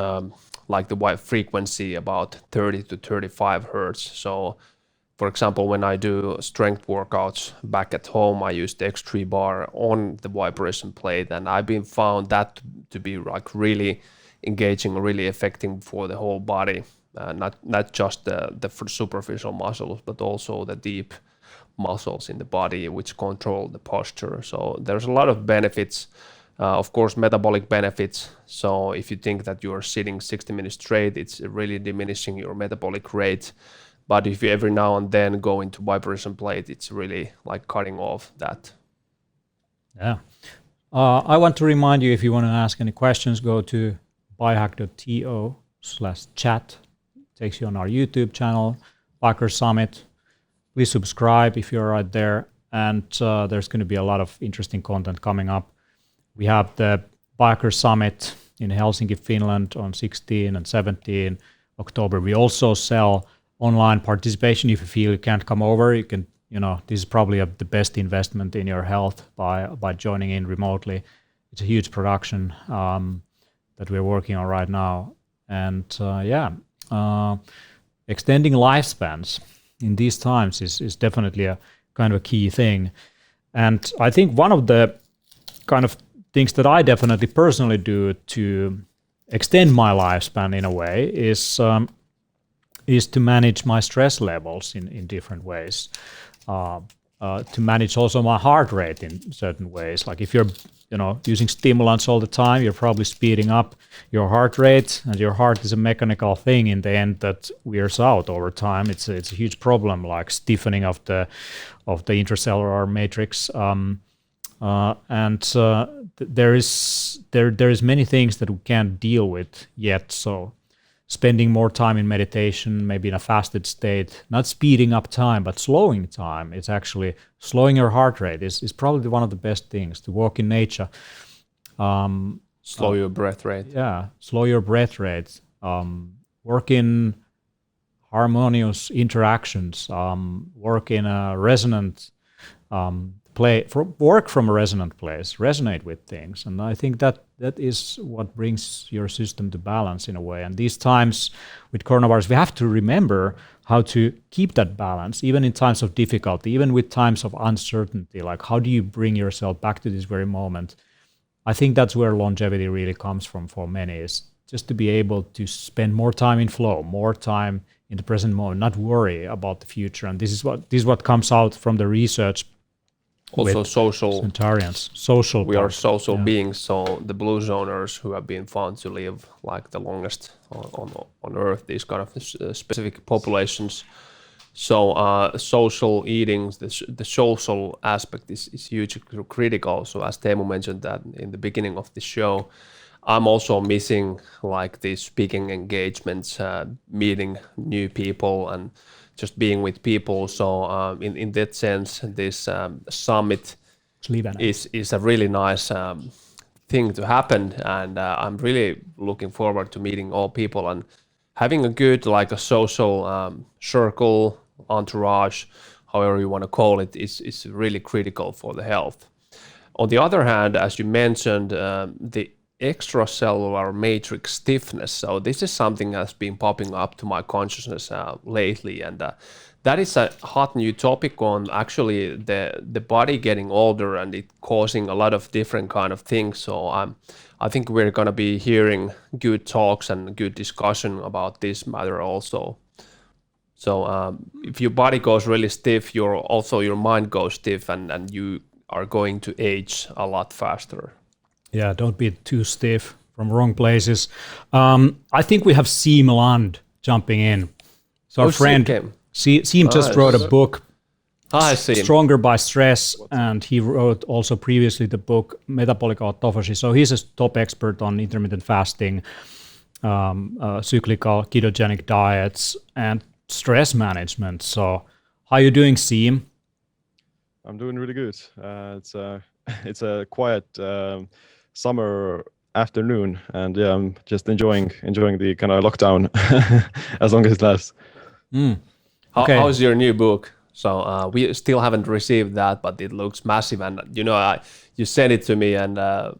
like the frequency about 30 to 35 hertz. So, for example, when I do strength workouts back at home, I use the X3 bar on the vibration plate, and I've been found that to be like really engaging, really affecting for the whole body, not just the superficial muscles, but also the deep muscles in the body which control the posture. So there's a lot of benefits, of course, metabolic benefits. So if you think that you're sitting 60 minutes straight, it's really diminishing your metabolic rate. But if you every now and then go into vibration plate, it's really like cutting off that. Yeah. I want to remind you, if you want to ask any questions, go to biohack.to/chat. Takes you on our YouTube channel, Biohacker Summit. Please subscribe if you're right there. And there's going to be a lot of interesting content coming up. We have the Biohacker Summit in Helsinki, Finland on 16 and 17 October. We also sell online participation. If you feel you can't come over, you can, this is probably the best investment in your health by joining in remotely. It's a huge production that we're working on right now. And extending lifespans in these times is definitely a kind of a key thing. And I think one of the kind of things that I definitely personally do to extend my lifespan in a way is to manage my stress levels in different ways, to manage also my heart rate in certain ways. Like if you're using stimulants all the time, you're probably speeding up your heart rate, and your heart is a mechanical thing in the end that wears out over time. It's a huge problem, like stiffening of the intracellular matrix. There is many things that we can't deal with yet. So spending more time in meditation, maybe in a fasted state, not speeding up time, but slowing time. It's actually slowing your heart rate is probably one of the best things. To walk in nature. Slow your breath rate. Yeah, slow your breath rate. Work in harmonious interactions. Work in a resonant work from a resonant place, resonate with things. And I think that is what brings your system to balance in a way. And these times with coronavirus, we have to remember how to keep that balance, even in times of difficulty, even with times of uncertainty. Like, how do you bring yourself back to this very moment? I think that's where longevity really comes from for many, is just to be able to spend more time in flow, more time in the present moment, not worry about the future. And this is what comes out from the research. Also social. Centurions. Social. We are social beings, so the blue zoners who have been found to live like the longest on Earth, these kind of specific populations. So social eating, the social aspect is hugely critical. So as Teemu mentioned that in the beginning of the show, I'm also missing like these speaking engagements, meeting new people and just being with people. So in that sense, this summit is a really nice thing to happen, and I'm really looking forward to meeting all people and having a good like a social circle, entourage, however you want to call it, is really critical for the health. On the other hand, as you mentioned, the extracellular matrix stiffness. So this is something that's been popping up to my consciousness lately, and that is a hot new topic on actually the body getting older and it causing a lot of different kind of things. So I think we're going to be hearing good talks and good discussion about this matter also. So if your body goes really stiff, your mind goes stiff, and you are going to age a lot faster. Yeah, don't be too stiff from wrong places. I think we have Siim Land jumping in. So our friend Siim just wrote a book, Stronger by Stress, and he wrote also previously the book Metabolic Autophagy. So he's a top expert on intermittent fasting. cyclical ketogenic diets, and stress management. So, how are you doing, Siim? I'm doing really good. It's a quiet summer afternoon, and yeah, I'm just enjoying the kind of lockdown as long as it lasts. Okay. How's your new book? So we still haven't received that, but it looks massive, and you sent it to me, and I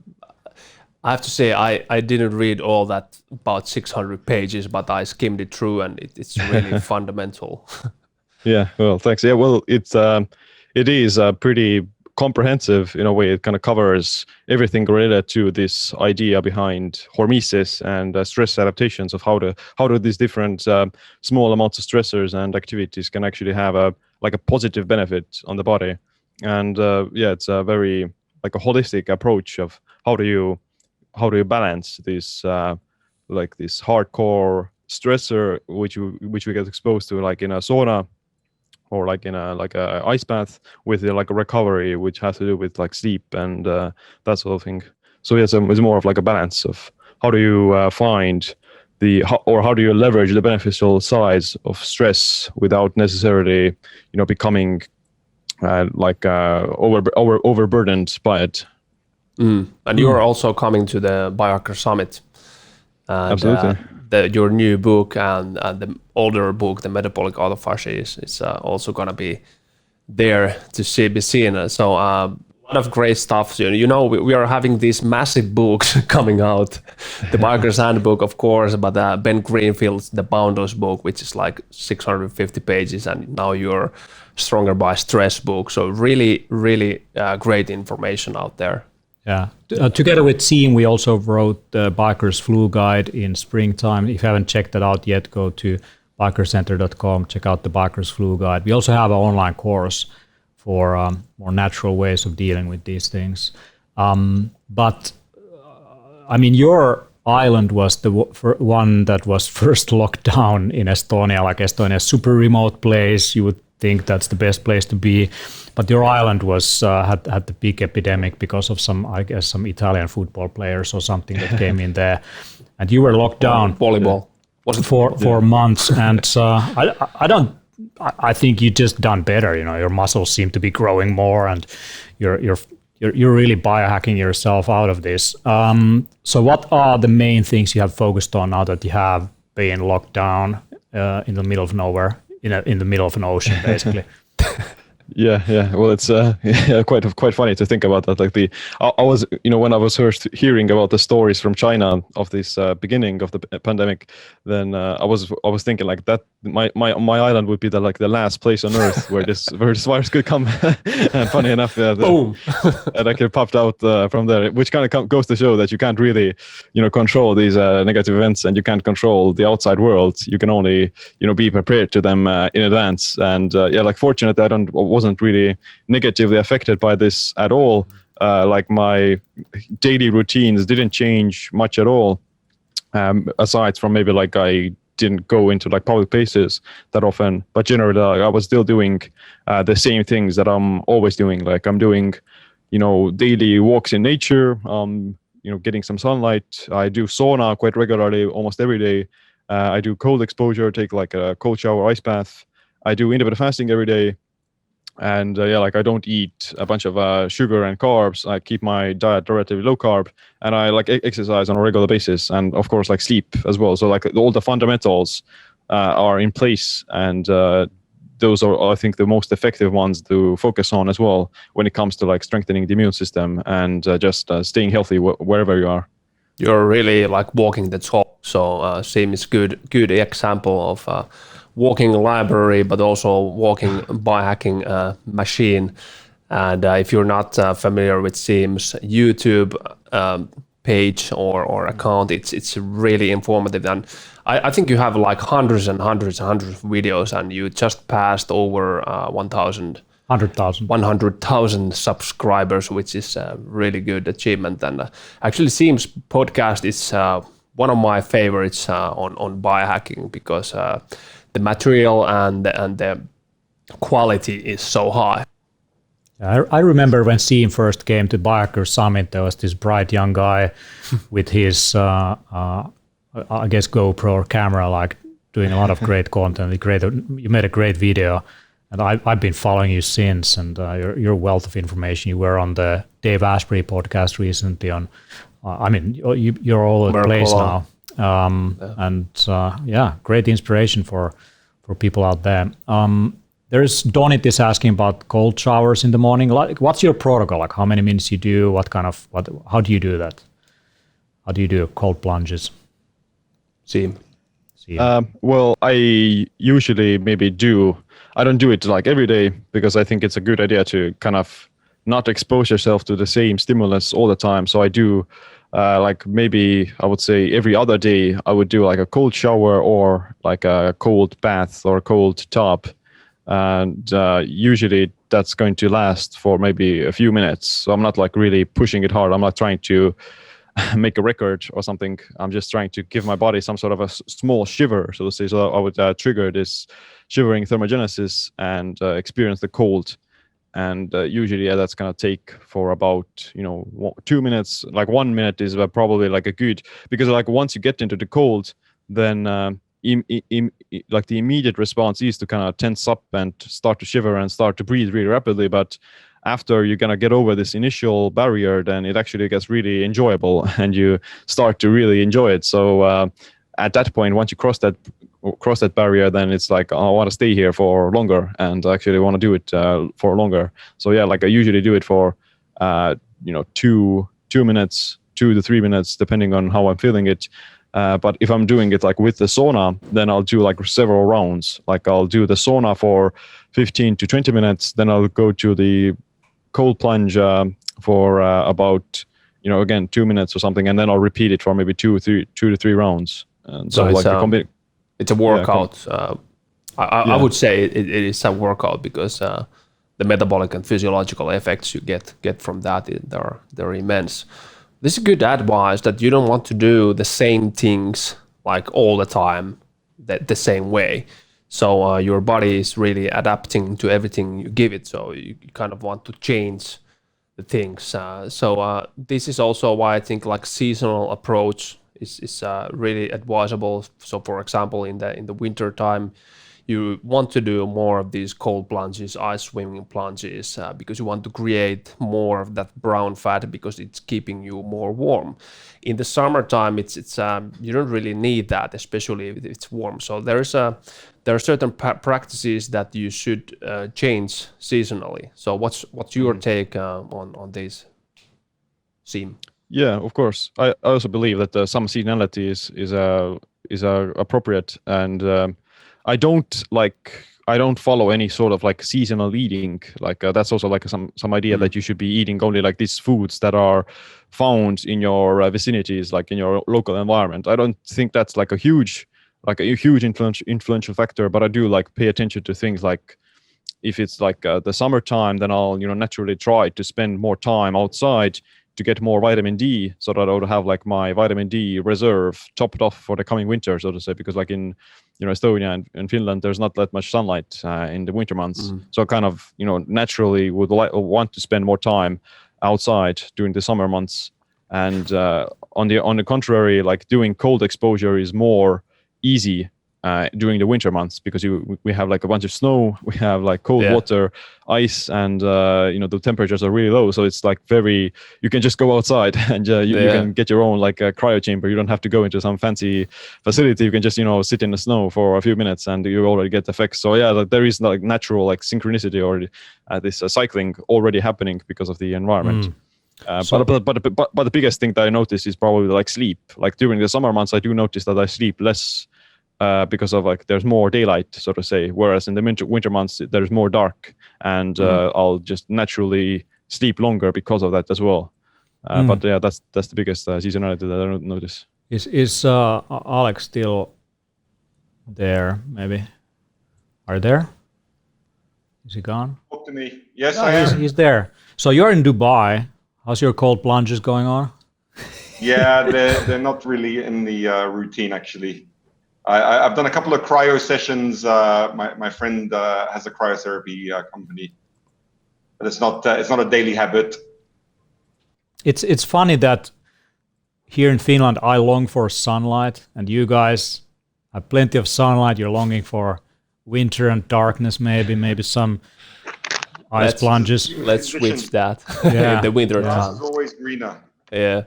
have to say I didn't read all that, about 600 pages, but I skimmed it through, and it's really fundamental. Yeah, well, thanks. Yeah, well, it is pretty comprehensive in a way. It kind of covers everything related to this idea behind hormesis and stress adaptations of how do these different small amounts of stressors and activities can actually have a positive benefit on the body. And yeah, it's a very like a holistic approach of how do you balance this this hardcore stressor which we get exposed to like in a sauna or like in a ice bath with like a recovery which has to do with like sleep and that sort of thing. So yeah, it's more of like a balance of how do you find how do you leverage the beneficial sides of stress without necessarily becoming overburdened by it. And you're also coming to the Biohacker Summit. And, Absolutely. Your new book and the older book, The Metabolic Autophagy, is also going to be there to be seen. So a lot of great stuff. We are having these massive books coming out. The Biohacker's Handbook, of course, but Ben Greenfield's The Boundless book, which is like 650 pages, and now your Stronger by Stress book. So really, really great information out there. Yeah. Together with Siim, we also wrote the Biohacker's Flu Guide in springtime. If you haven't checked that out yet, go to biohackercenter.com, check out the Biohacker's Flu Guide. We also have an online course for more natural ways of dealing with these things. But I mean, your island was the one that was first locked down in Estonia. Like Estonia, super remote place. You would think that's the best place to be. But your island was had the big epidemic because of some Italian football players or something that came in there, and you were locked down. Volleyball. Was it for months? And I think you just done better. Your muscles seem to be growing more, and you're really biohacking yourself out of this. So what are the main things you have focused on now that you have been locked down in the middle of nowhere, in the middle of an ocean, basically? Yeah. Well, it's quite funny to think about that. Like I was, when I was first hearing about the stories from China of this beginning of the pandemic, then I was thinking like that my island would be the last place on earth where this virus could come. And funny enough, boom, and it popped out from there, which kind of goes to show that you can't really, control these negative events, and you can't control the outside world. You can only, be prepared to them in advance. And fortunately, I wasn't really negatively affected by this at all. Like my daily routines didn't change much at all, aside from maybe like I didn't go into like public places that often, but generally I was still doing the same things that I'm always doing. Like I'm doing, daily walks in nature, getting some sunlight. I do sauna quite regularly, almost every day. I do cold exposure, take like a cold shower, ice bath. I do intermittent fasting every day. And I don't eat a bunch of sugar and carbs. I keep my diet relatively low carb, and I exercise on a regular basis, and of course like sleep as well. So like all the fundamentals are in place, and those are, I think, the most effective ones to focus on as well when it comes to like strengthening the immune system and just staying healthy wherever you are. You're really like walking the talk. So Siim is good example of walking library, but also walking biohacking machine. And if you're not familiar with Siim's YouTube page or account, it's really informative. And I think you have like hundreds and hundreds and hundreds of videos, and you just passed over 100,000 subscribers, which is a really good achievement. And actually Siim's podcast is one of my favorites on biohacking, because the material and the quality is so high. I remember when Siim first came to Biohacker Summit, there was this bright young guy with his I guess GoPro or camera, like doing a lot of great content. You made a great video, and I've been following you since. And your wealth of information. You were on the Dave Asprey podcast recently. You're all over the place now. Great inspiration for people out there. There's Donit is asking about cold showers in the morning. Like, what's your protocol? Like, how many minutes you do? How do you do that? How do you do cold plunges? See. Well, I usually maybe I don't do it like every day because I think it's a good idea to kind of not expose yourself to the same stimulus all the time. So I do like maybe I would say every other day I would do like a cold shower or like a cold bath or a cold tub. And usually that's going to last for maybe a few minutes. So I'm not like really pushing it hard. I'm not trying to make a record or something. I'm just trying to give my body some sort of a small shiver, so to say. So I would trigger this shivering thermogenesis and experience the cold. And usually that's going to take for about 2 minutes. Like 1 minute is probably like a good, because like once you get into the cold, then like the immediate response is to kind of tense up and start to shiver and start to breathe really rapidly. But after you're going to get over this initial barrier, then it actually gets really enjoyable and you start to really enjoy it. So at that point, once you cross that barrier, then it's like, I want to stay here for longer and I actually want to do it for longer. So yeah, like I usually do it for 2 minutes, 2 to 3 minutes, depending on how I'm feeling it. But if I'm doing it like with the sauna, then I'll do like several rounds. Like I'll do the sauna for 15 to 20 minutes. Then I'll go to the cold plunge for about, again, 2 minutes or something. And then I'll repeat it for maybe 2 to 3 rounds. And so like it's a workout. I would say it is a workout because the metabolic and physiological effects you get from that, they're immense. This is good advice that you don't want to do the same things like all the time, the same way. So your body is really adapting to everything you give it. So you kind of want to change the things. So this is also why I think like seasonal approach is really advisable. So for example, in the winter time, you want to do more of these cold plunges, ice swimming plunges, because you want to create more of that brown fat because it's keeping you more warm. In the summertime, it's you don't really need that, especially if it's warm. So there are certain practices that you should change seasonally. So what's your take on this, Siim? Yeah, of course. I also believe that some seasonality is appropriate, and I don't follow any sort of like seasonal eating. Like that's also like some idea that you should be eating only like these foods that are found in your vicinities, like in your local environment. I don't think that's like a huge influential factor, but I do like pay attention to things like if it's like the summertime, then I'll naturally try to spend more time outside to get more vitamin D, so that I would have like my vitamin D reserve topped off for the coming winter, so to say, because like in Estonia and Finland, there's not that much sunlight in the winter months. So I kind of naturally would want to spend more time outside during the summer months. And on the contrary, like doing cold exposure is more easy during the winter months, because we have like a bunch of snow, we have like cold water, ice, and the temperatures are really low. So it's like you can just go outside and you can get your own like cryo chamber. You don't have to go into some fancy facility. You can just sit in the snow for a few minutes and you already get effects. So yeah, like, there is like natural like synchronicity already, this cycling already happening because of the environment. But the biggest thing that I notice is probably like sleep. Like during the summer months, I do notice that I sleep less because of like there's more daylight, so to say. Whereas in the winter months, there's more dark, and I'll just naturally sleep longer because of that as well. But yeah, that's the biggest seasonality that I notice. Is Alex still there? Maybe. Are you there? Is he gone? Talk to me. Yes, I am. He's there. So you're in Dubai. How's your cold plunges going on? Yeah, they're not really in the routine, actually. I've done a couple of cryo sessions. My friend has a cryotherapy company, but it's not a daily habit. It's funny that here in Finland, I long for sunlight, and you guys have plenty of sunlight. You're longing for winter and darkness, maybe some ice plunges. Let's switch that Yeah. in the winter Grass time. is always greener. Yeah.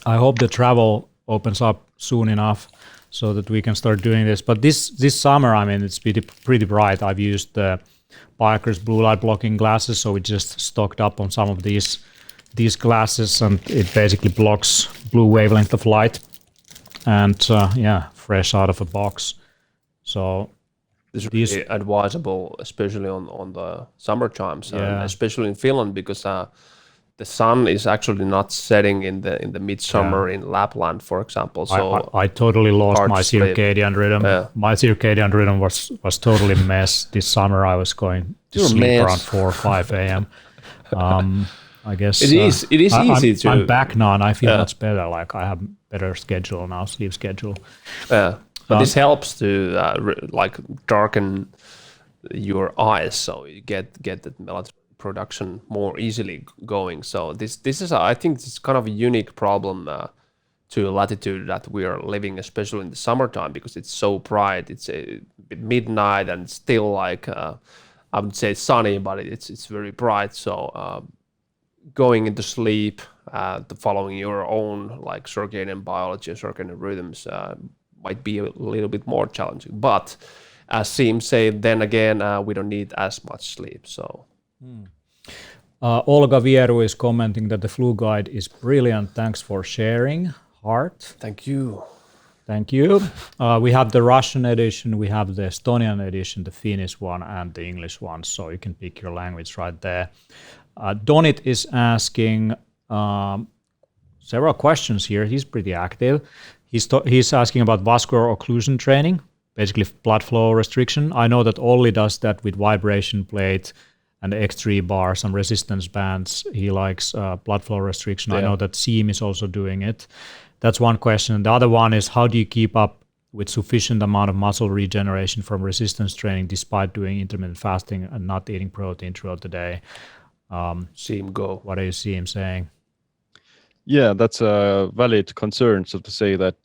I hope the travel opens up soon enough so that we can start doing this. But this summer, I mean, it's pretty bright. I've used the Bikers blue light blocking glasses, so we just stocked up on some of these glasses, and it basically blocks blue wavelength of light, and fresh out of a box. So This is These- really advisable, especially on the summer times, and Yeah. especially in Finland, because the sun is actually not setting in the midsummer in Lapland, for example. So I totally lost hard my to sleep. circadian rhythm. Yeah. My circadian rhythm was totally mess this summer. I was going to You're a sleep mess. around 4 or 5 a.m. I guess It is easy to. I'm back now, and I feel Yeah. much better. Like I have better schedule now, sleep schedule. But this helps to like darken your eyes, so you get the melatonin production more easily going. So this is I think this is kind of a unique problem to latitude that we are living, especially in the summertime, because it's so bright. It's midnight and still like I would say sunny, but it's very bright. So going into sleep, following your own like circadian biology, circadian rhythms might be a little bit more challenging. But as Siim said, then again, we don't need as much sleep. So Olga Vieru is commenting that the flu guide is brilliant. Thanks for sharing. Heart. thank you. Thank you. We have the Russian edition, we have the Estonian edition, the Finnish one, and the English one, so you can pick your language right there. Donit is asking several questions here. He's pretty active. He's asking about vascular occlusion training, basically blood flow restriction. I know that Olli does that with vibration plate and X3 bar, some resistance bands. He likes blood flow restriction. I Yeah. know that Siim is also doing it. That's one question. The other one is, how do you keep up with sufficient amount of muscle regeneration from resistance training despite doing intermittent fasting and not eating protein throughout the day? Siim, go. What do you see him saying? Yeah, that's a valid concern. So to say that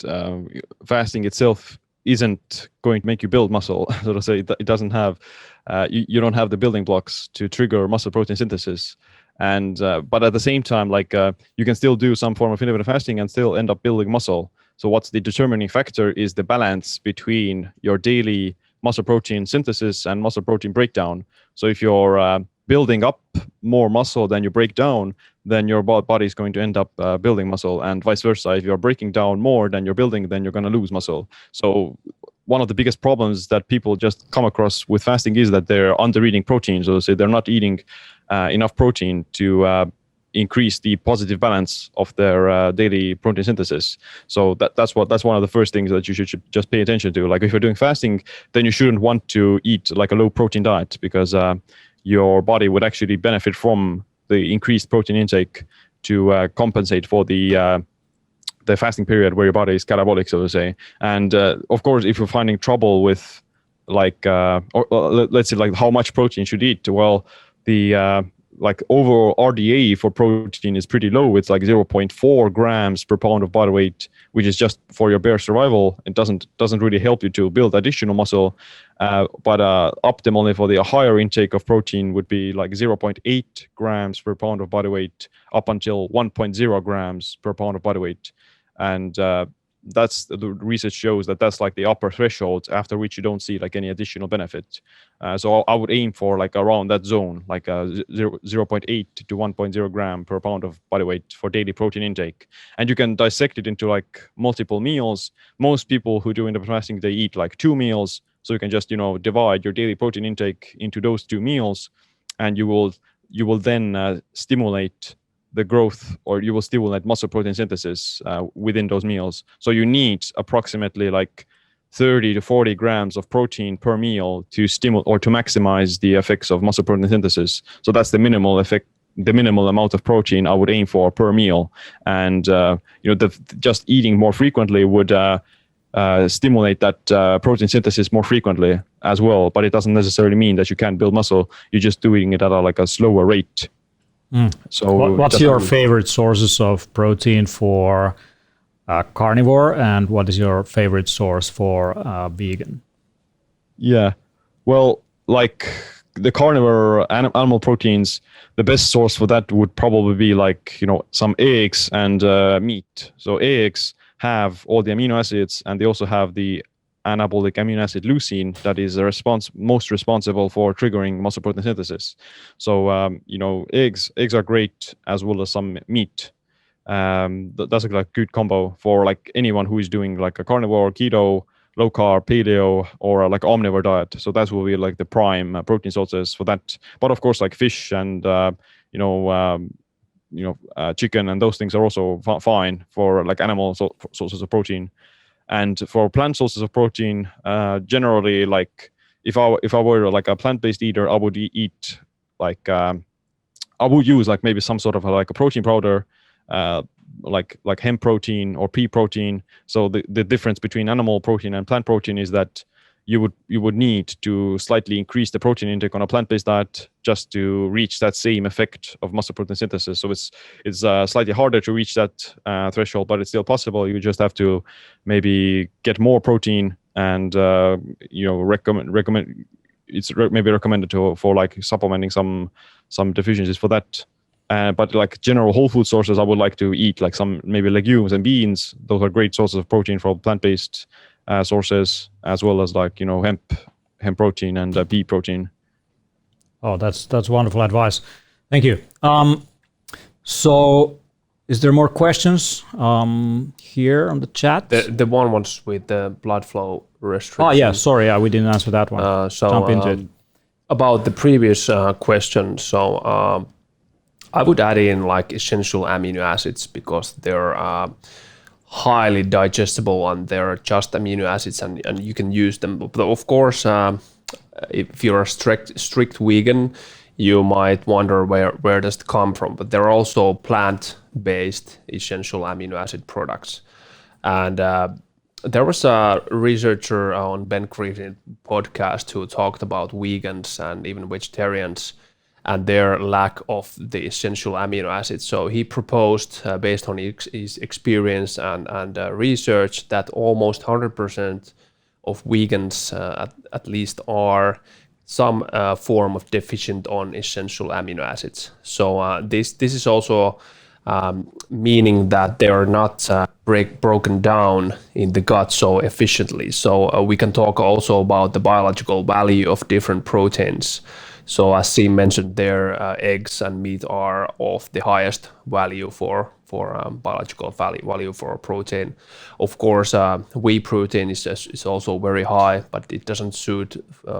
fasting itself isn't going to make you build muscle, so to say, it doesn't have, you don't have the building blocks to trigger muscle protein synthesis. And but at the same time, like you can still do some form of intermittent fasting and still end up building muscle. So what's the determining factor is the balance between your daily muscle protein synthesis and muscle protein breakdown. So if you're building up more muscle than you break down, then your body is going to end up building muscle, and vice versa. If you're breaking down more than you're building, then you're going to lose muscle. So one of the biggest problems that people just come across with fasting is that they're under eating protein. So say they're not eating enough protein to increase the positive balance of their daily protein synthesis. So that's one of the first things that you should just pay attention to. Like if you're doing fasting, then you shouldn't want to eat like a low protein diet, because your body would actually benefit from the increased protein intake to compensate for the fasting period where your body is catabolic, so to say. And of course, if you're finding trouble with like let's say like how much protein you should eat, well, the like overall RDA for protein is pretty low. It's like 0.4 grams per pound of body weight, which is just for your bare survival. It doesn't really help you to build additional muscle. But optimally for the higher intake of protein would be like 0.8 grams per pound of body weight up until 1.0 grams per pound of body weight. And that's the research shows that that's like the upper threshold after which you don't see like any additional benefit. So I would aim for like around that zone, like 0.8 to 1.0 gram per pound of body weight for daily protein intake. And you can dissect it into like multiple meals. Most people who do intermittent fasting, they eat like 2 meals. So you can just, divide your daily protein intake into those 2 meals, and you will then stimulate the growth, or you will stimulate muscle protein synthesis within those meals. So you need approximately like 30 to 40 grams of protein per meal to stimulate or to maximize the effects of muscle protein synthesis. So that's the minimal effect, the minimal amount of protein I would aim for per meal. And just eating more frequently would stimulate that protein synthesis more frequently as well. But it doesn't necessarily mean that you can't build muscle. You're just doing it at a slower rate. So what's your favorite sources of protein for carnivore, and what is your favorite source for vegan? Yeah, well, like the carnivore animal proteins, the best source for that would probably be like, some eggs and meat. So eggs have all the amino acids, and they also have the anabolic amino acid leucine that is most responsible for triggering muscle protein synthesis. So eggs are great, as well as some meat. That's a like good combo for like anyone who is doing like a carnivore, keto, low carb, paleo, or like omnivore diet. So that will be like the prime protein sources for that. But of course, like fish and chicken and those things are also fine for like animal sources of protein. And for plant sources of protein, generally, like if I were like a plant-based eater, I would eat like I would use like maybe some sort of like a protein powder, like hemp protein or pea protein. So the difference between animal protein and plant protein is that you would need to slightly increase the protein intake on a plant-based diet just to reach that same effect of muscle protein synthesis. So it's slightly harder to reach that threshold, but it's still possible. You just have to maybe get more protein and recommend. It's maybe recommended for like supplementing some deficiencies for that. But like general whole food sources, I would like to eat like some maybe legumes and beans. Those are great sources of protein for plant-based sources, as well as like hemp protein and pea protein. Oh, that's wonderful advice. Thank you. So, is there more questions here on the chat? The one was with the blood flow restriction. Oh yeah, sorry, we didn't answer that one. Jump into it. About the previous question, so I would add in like essential amino acids because they're highly digestible and they're just amino acids and you can use them. But of course, if you're a strict vegan, you might wonder where does it come from. But there are also plant-based essential amino acid products. And there was a researcher on Ben Griffin podcast who talked about vegans and even vegetarians and their lack of the essential amino acids. So he proposed, based on his experience and research, that almost 100% of vegans at least are some form of deficient on essential amino acids. So this is also meaning that they are not broken down in the gut so efficiently. So we can talk also about the biological value of different proteins. So as Siim mentioned, their eggs and meat are of the highest value for biological value for protein. Of course, whey protein is also very high, but it doesn't suit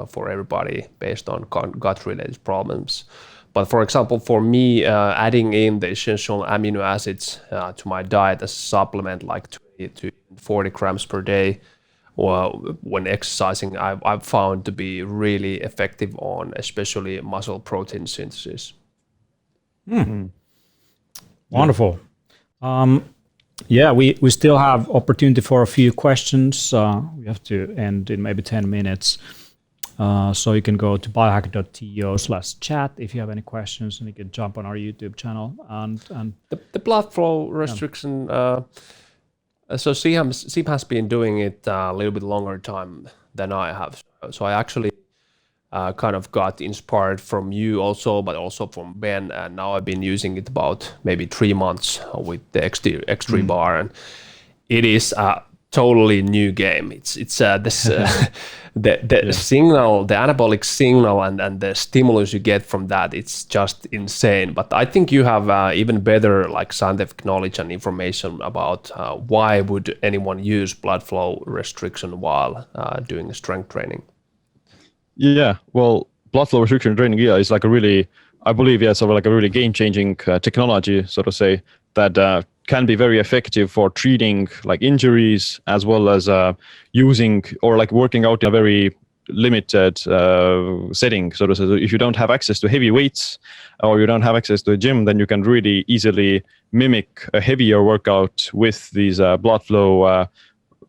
for everybody based on gut-related problems. But for example, for me, adding in the essential amino acids to my diet as a supplement, like 20 to 40 grams per day, when exercising, I've found to be really effective on especially muscle protein synthesis. Wonderful. We still have opportunity for a few questions. We have to end in maybe 10 minutes. So you can go to biohacker.to/chat if you have any questions, and you can jump on our YouTube channel. And the blood flow restriction. So Siim has been doing it a little bit longer time than I have. So I actually kind of got inspired from you also, but also from Ben. And now I've been using it about maybe 3 months with the X3 bar, and it is a totally new game. It's the signal, the anabolic signal, and the stimulus you get from that. It's just insane. But I think you have even better like scientific knowledge and information about why would anyone use blood flow restriction while doing strength training. Yeah, well, blood flow restriction training is like a really, I believe, sort of like a really game-changing technology, so to say, that can be very effective for treating like injuries, as well as using or like working out in a very limited setting. So to say, if you don't have access to heavy weights or you don't have access to a gym, then you can really easily mimic a heavier workout with these blood flow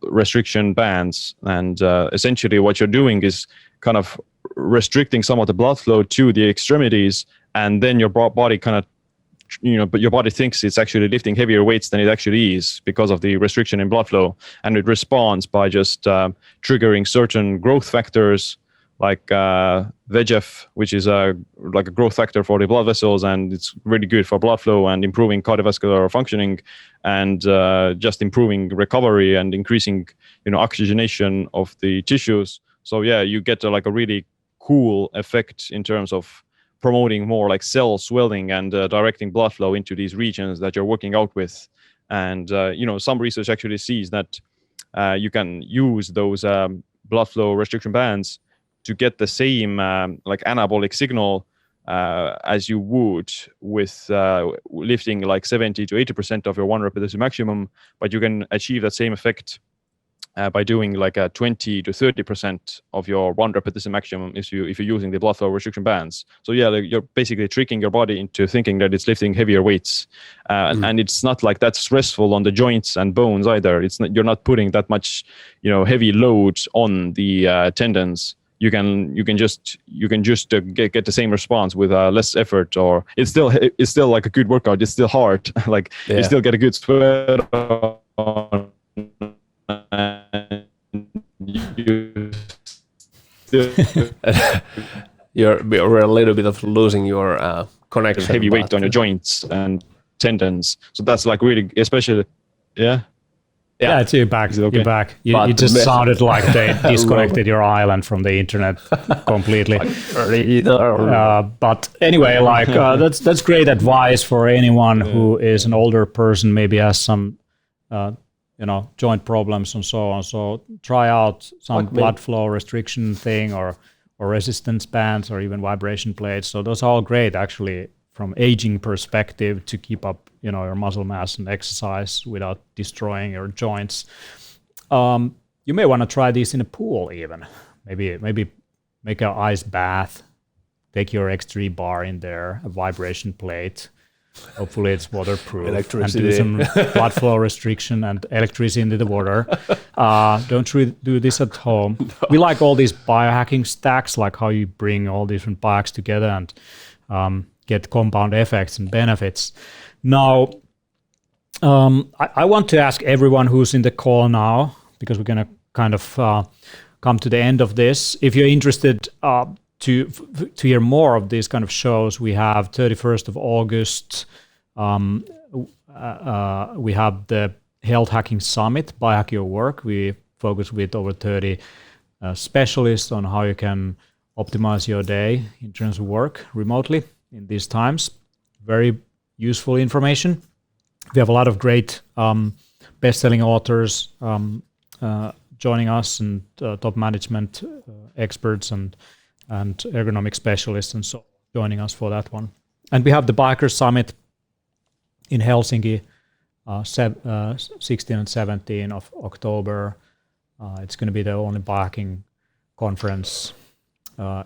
restriction bands. And essentially what you're doing is kind of restricting some of the blood flow to the extremities, and then your body kind of but your body thinks it's actually lifting heavier weights than it actually is because of the restriction in blood flow, and it responds by just triggering certain growth factors like VEGF, which is like a growth factor for the blood vessels, and it's really good for blood flow and improving cardiovascular functioning, and just improving recovery and increasing oxygenation of the tissues. So yeah, you get like a really cool effect in terms of promoting more like cell swelling and directing blood flow into these regions that you're working out with. And some research actually sees that you can use those blood flow restriction bands to get the same like anabolic signal as you would with lifting like 70 to 80% of your 1 repetition maximum, but you can achieve that same effect by doing like a 20 to 30% of your 1 repetition maximum if you're using the blood flow restriction bands. So yeah, like you're basically tricking your body into thinking that it's lifting heavier weights, and it's not like that stressful on the joints and bones either. You're not putting that much heavy load on the tendons. You can just get the same response with less effort, or it's still like a good workout. It's still hard. Like you still get a good sweat on. We're a little bit of losing your connection. Heavy weight on your joints and tendons. So that's like really, especially, yeah. Yeah, it's you're back. Okay? You're back. You just sounded like they disconnected your island from the internet completely. But anyway, like that's great advice for anyone who is an older person, maybe has some, joint problems and so on. So try out some blood flow restriction thing, or resistance bands, or even vibration plates. So those are all great, actually, from aging perspective, to keep up your muscle mass and exercise without destroying your joints. You may want to try these in a pool even. Maybe make an ice bath, take your X3 bar in there, a vibration plate. Hopefully it's waterproof. Electricity. And do some blood flow restriction and electricity into the water. Don't do this at home. No. We like all these biohacking stacks, like how you bring all different biohacks together and get compound effects and benefits. Now, I want to ask everyone who's in the call now, because we're going to kind of come to the end of this. If you're interested to hear more of these kind of shows, we have 31st of August. We have the Health Hacking Summit, Biohack Your Work. We focus with over 30 specialists on how you can optimize your day in terms of work remotely in these times. Very useful information. We have a lot of great best-selling authors joining us, and top management experts and ergonomic specialists and so joining us for that one. And we have the Biohacker Summit in Helsinki, 16 and 17 of October. It's going to be the only biohacking conference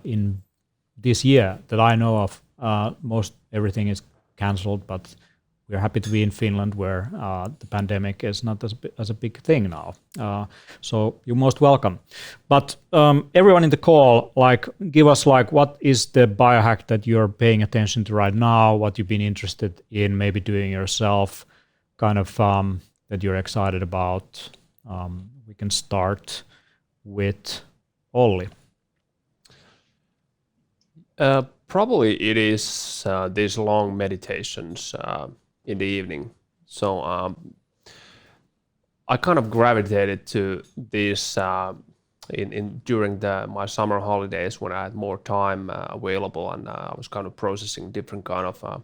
in this year that I know of. Most everything is cancelled, but we're happy to be in Finland, where the pandemic is not as a big thing now. So you're most welcome. But everyone in the call, give us what is the biohack that you're paying attention to right now, what you've been interested in maybe doing yourself, kind of that you're excited about. We can start with Olli. Probably it is these long meditations in the evening. So I kind of gravitated to this during my summer holidays, when I had more time available, and I was kind of processing different kind of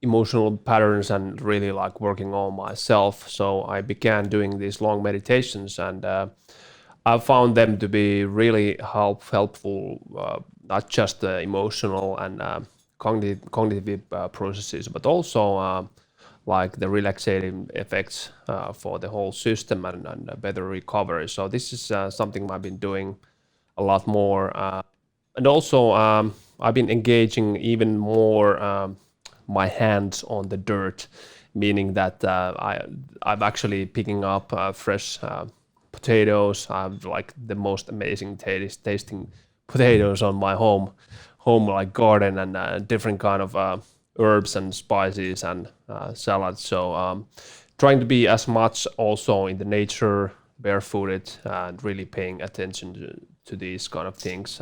emotional patterns and really working on myself. So I began doing these long meditations, and I found them to be really helpful, not just the emotional and cognitive processes, but also the relaxating effects for the whole system and better recovery. So this is something I've been doing a lot more. And also I've been engaging even more my hands on the dirt, meaning that I'm actually picking up fresh potatoes. I have the most amazing tasting potatoes on my home garden, and different kind of herbs and spices and salads. So trying to be as much also in the nature, barefooted, and really paying attention to these kind of things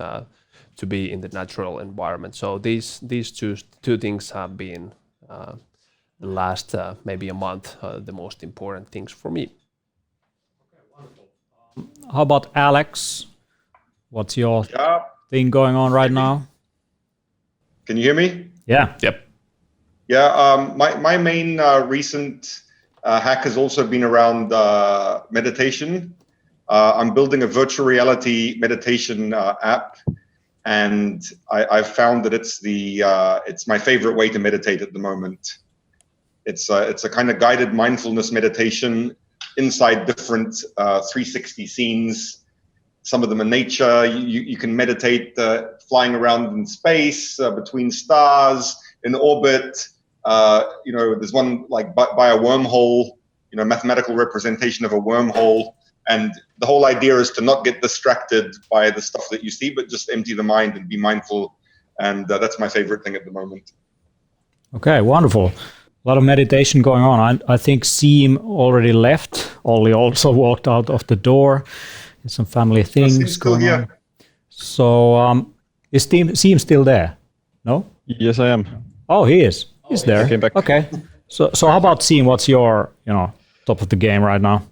to be in the natural environment. So these two things have been the last maybe a month the most important things for me. How about Alex? What's your Yeah. thing going on right now? Can you hear me? Yeah. Yep. Yeah. My main recent hack has also been around meditation. I'm building a virtual reality meditation app, and I've found that it's my favorite way to meditate at the moment. It's a kind of guided mindfulness meditation inside different 360 scenes. Some of them are nature. You can meditate flying around in space, between stars, in orbit. There's one like by a wormhole, mathematical representation of a wormhole. And the whole idea is to not get distracted by the stuff that you see, but just empty the mind and be mindful. And that's my favorite thing at the moment. Okay, wonderful. A lot of meditation going on. I think Seem already left. Olli also walked out of the door. There's some family things still going here. on. So is Seem still there? No? Yes, I am. Oh, he is. He's there. I came back. Okay. So how about Seem? What's your top of the game right now?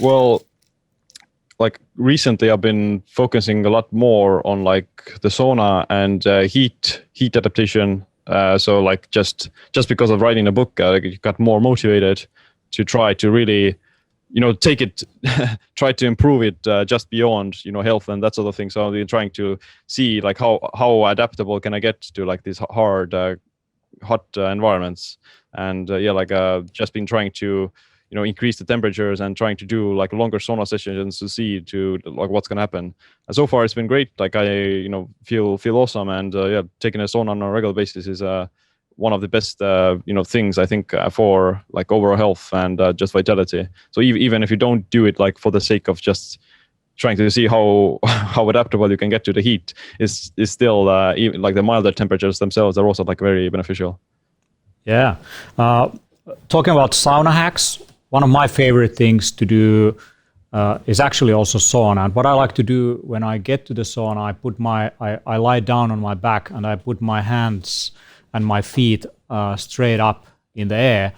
Well, like recently I've been focusing a lot more on like the sauna and heat adaptation. So like just because of writing a book, I got more motivated to try to really, take it, try to improve it just beyond, health and that sort of thing. So I've been trying to see like how adaptable can I get to like these hard, hot environments, and just been trying to increase the temperatures and trying to do like longer sauna sessions to see like what's gonna happen. And so far it's been great. Like I feel awesome, and taking a sauna on a regular basis is one of the best things I think for like overall health and just vitality. So even if you don't do it like for the sake of just trying to see how adaptable you can get to the heat, is still even like the milder temperatures themselves are also like very beneficial. Yeah. Talking about sauna hacks, one of my favorite things to do is actually also sauna. And what I like to do when I get to the sauna, I lie down on my back and I put my hands and my feet straight up in the air.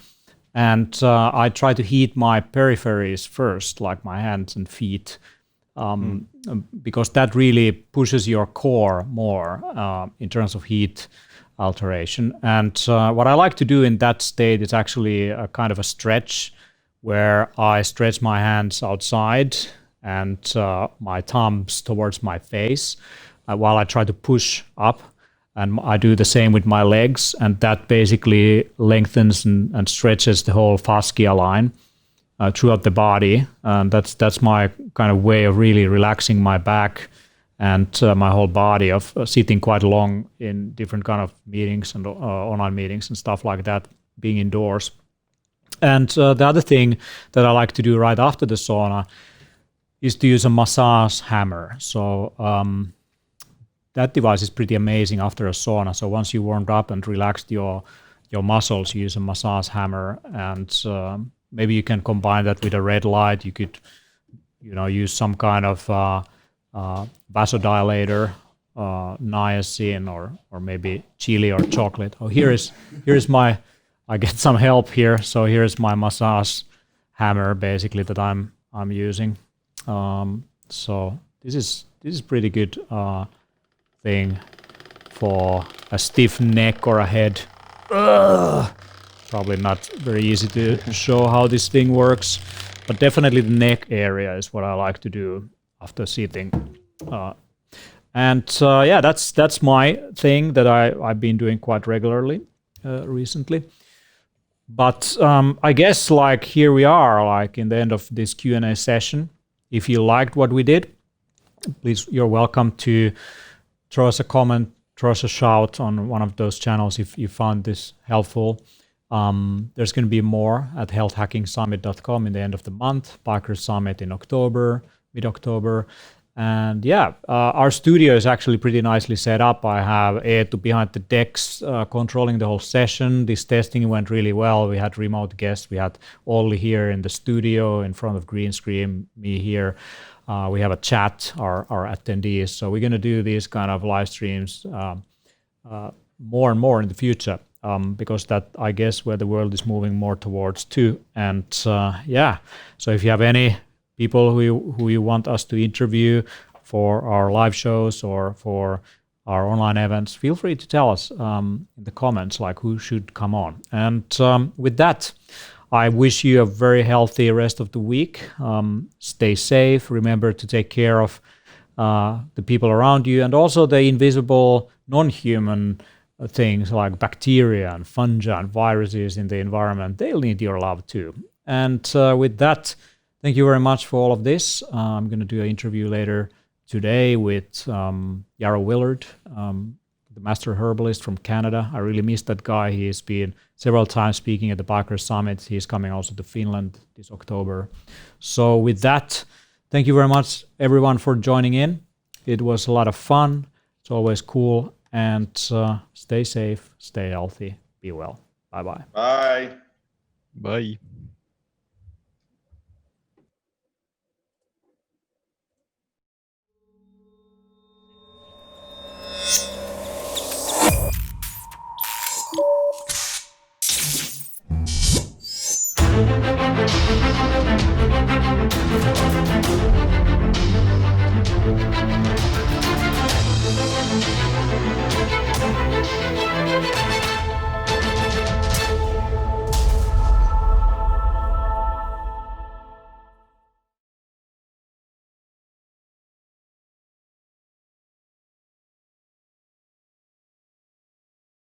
And I try to heat my peripheries first, like my hands and feet, because that really pushes your core more in terms of heat alteration. And what I like to do in that state is actually a kind of a stretch where I stretch my hands outside and my thumbs towards my face while I try to push up. And I do the same with my legs, and that basically lengthens and stretches the whole fascia line throughout the body. And that's my kind of way of really relaxing my back and my whole body, of sitting quite long in different kind of meetings and online meetings and stuff like that, being indoors. And the other thing that I like to do right after the sauna is to use a massage hammer. So that device is pretty amazing after a sauna. So once you warmed up and relaxed your muscles, you use a massage hammer, and maybe you can combine that with a red light. You could, use some kind of vasodilator, niacin, or maybe chili or chocolate. Oh, here is my. I get some help here. So here's my massage hammer, basically, that I'm using. So this is pretty good thing for a stiff neck or a head. Probably not very easy to show how this thing works, but definitely the neck area is what I like to do after sitting. That's my thing that I've been doing quite regularly recently. But I guess like here we are, like in the end of this Q&A session. If you liked what we did, please, you're welcome to throw us a comment, throw us a shout on one of those channels if you found this helpful. There's going to be more at healthhackingsummit.com in the end of the month, Parker Summit in October, mid-October. And yeah, our studio is actually pretty nicely set up. I have Eetu behind the decks controlling the whole session. This testing went really well. We had remote guests. We had Olli here in the studio in front of green screen, me here. We have a chat, our attendees. So we're going to do these kind of live streams more and more in the future because that, I guess, where the world is moving more towards too. And yeah, so if you have any people who you want us to interview for our live shows or for our online events, feel free to tell us in the comments, like who should come on. And with that, I wish you a very healthy rest of the week. Stay safe. Remember to take care of the people around you and also the invisible non-human things like bacteria and fungi and viruses in the environment. They'll need your love too. And with that, thank you very much for all of this. I'm going to do an interview later today with Yarrow Willard, the master herbalist from Canada. I really miss that guy. He's been several times speaking at the Biochar Summit. He's coming also to Finland this October. So with that, thank you very much, everyone, for joining in. It was a lot of fun. It's always cool. And stay safe, stay healthy, be well. Bye-bye. Bye. Bye.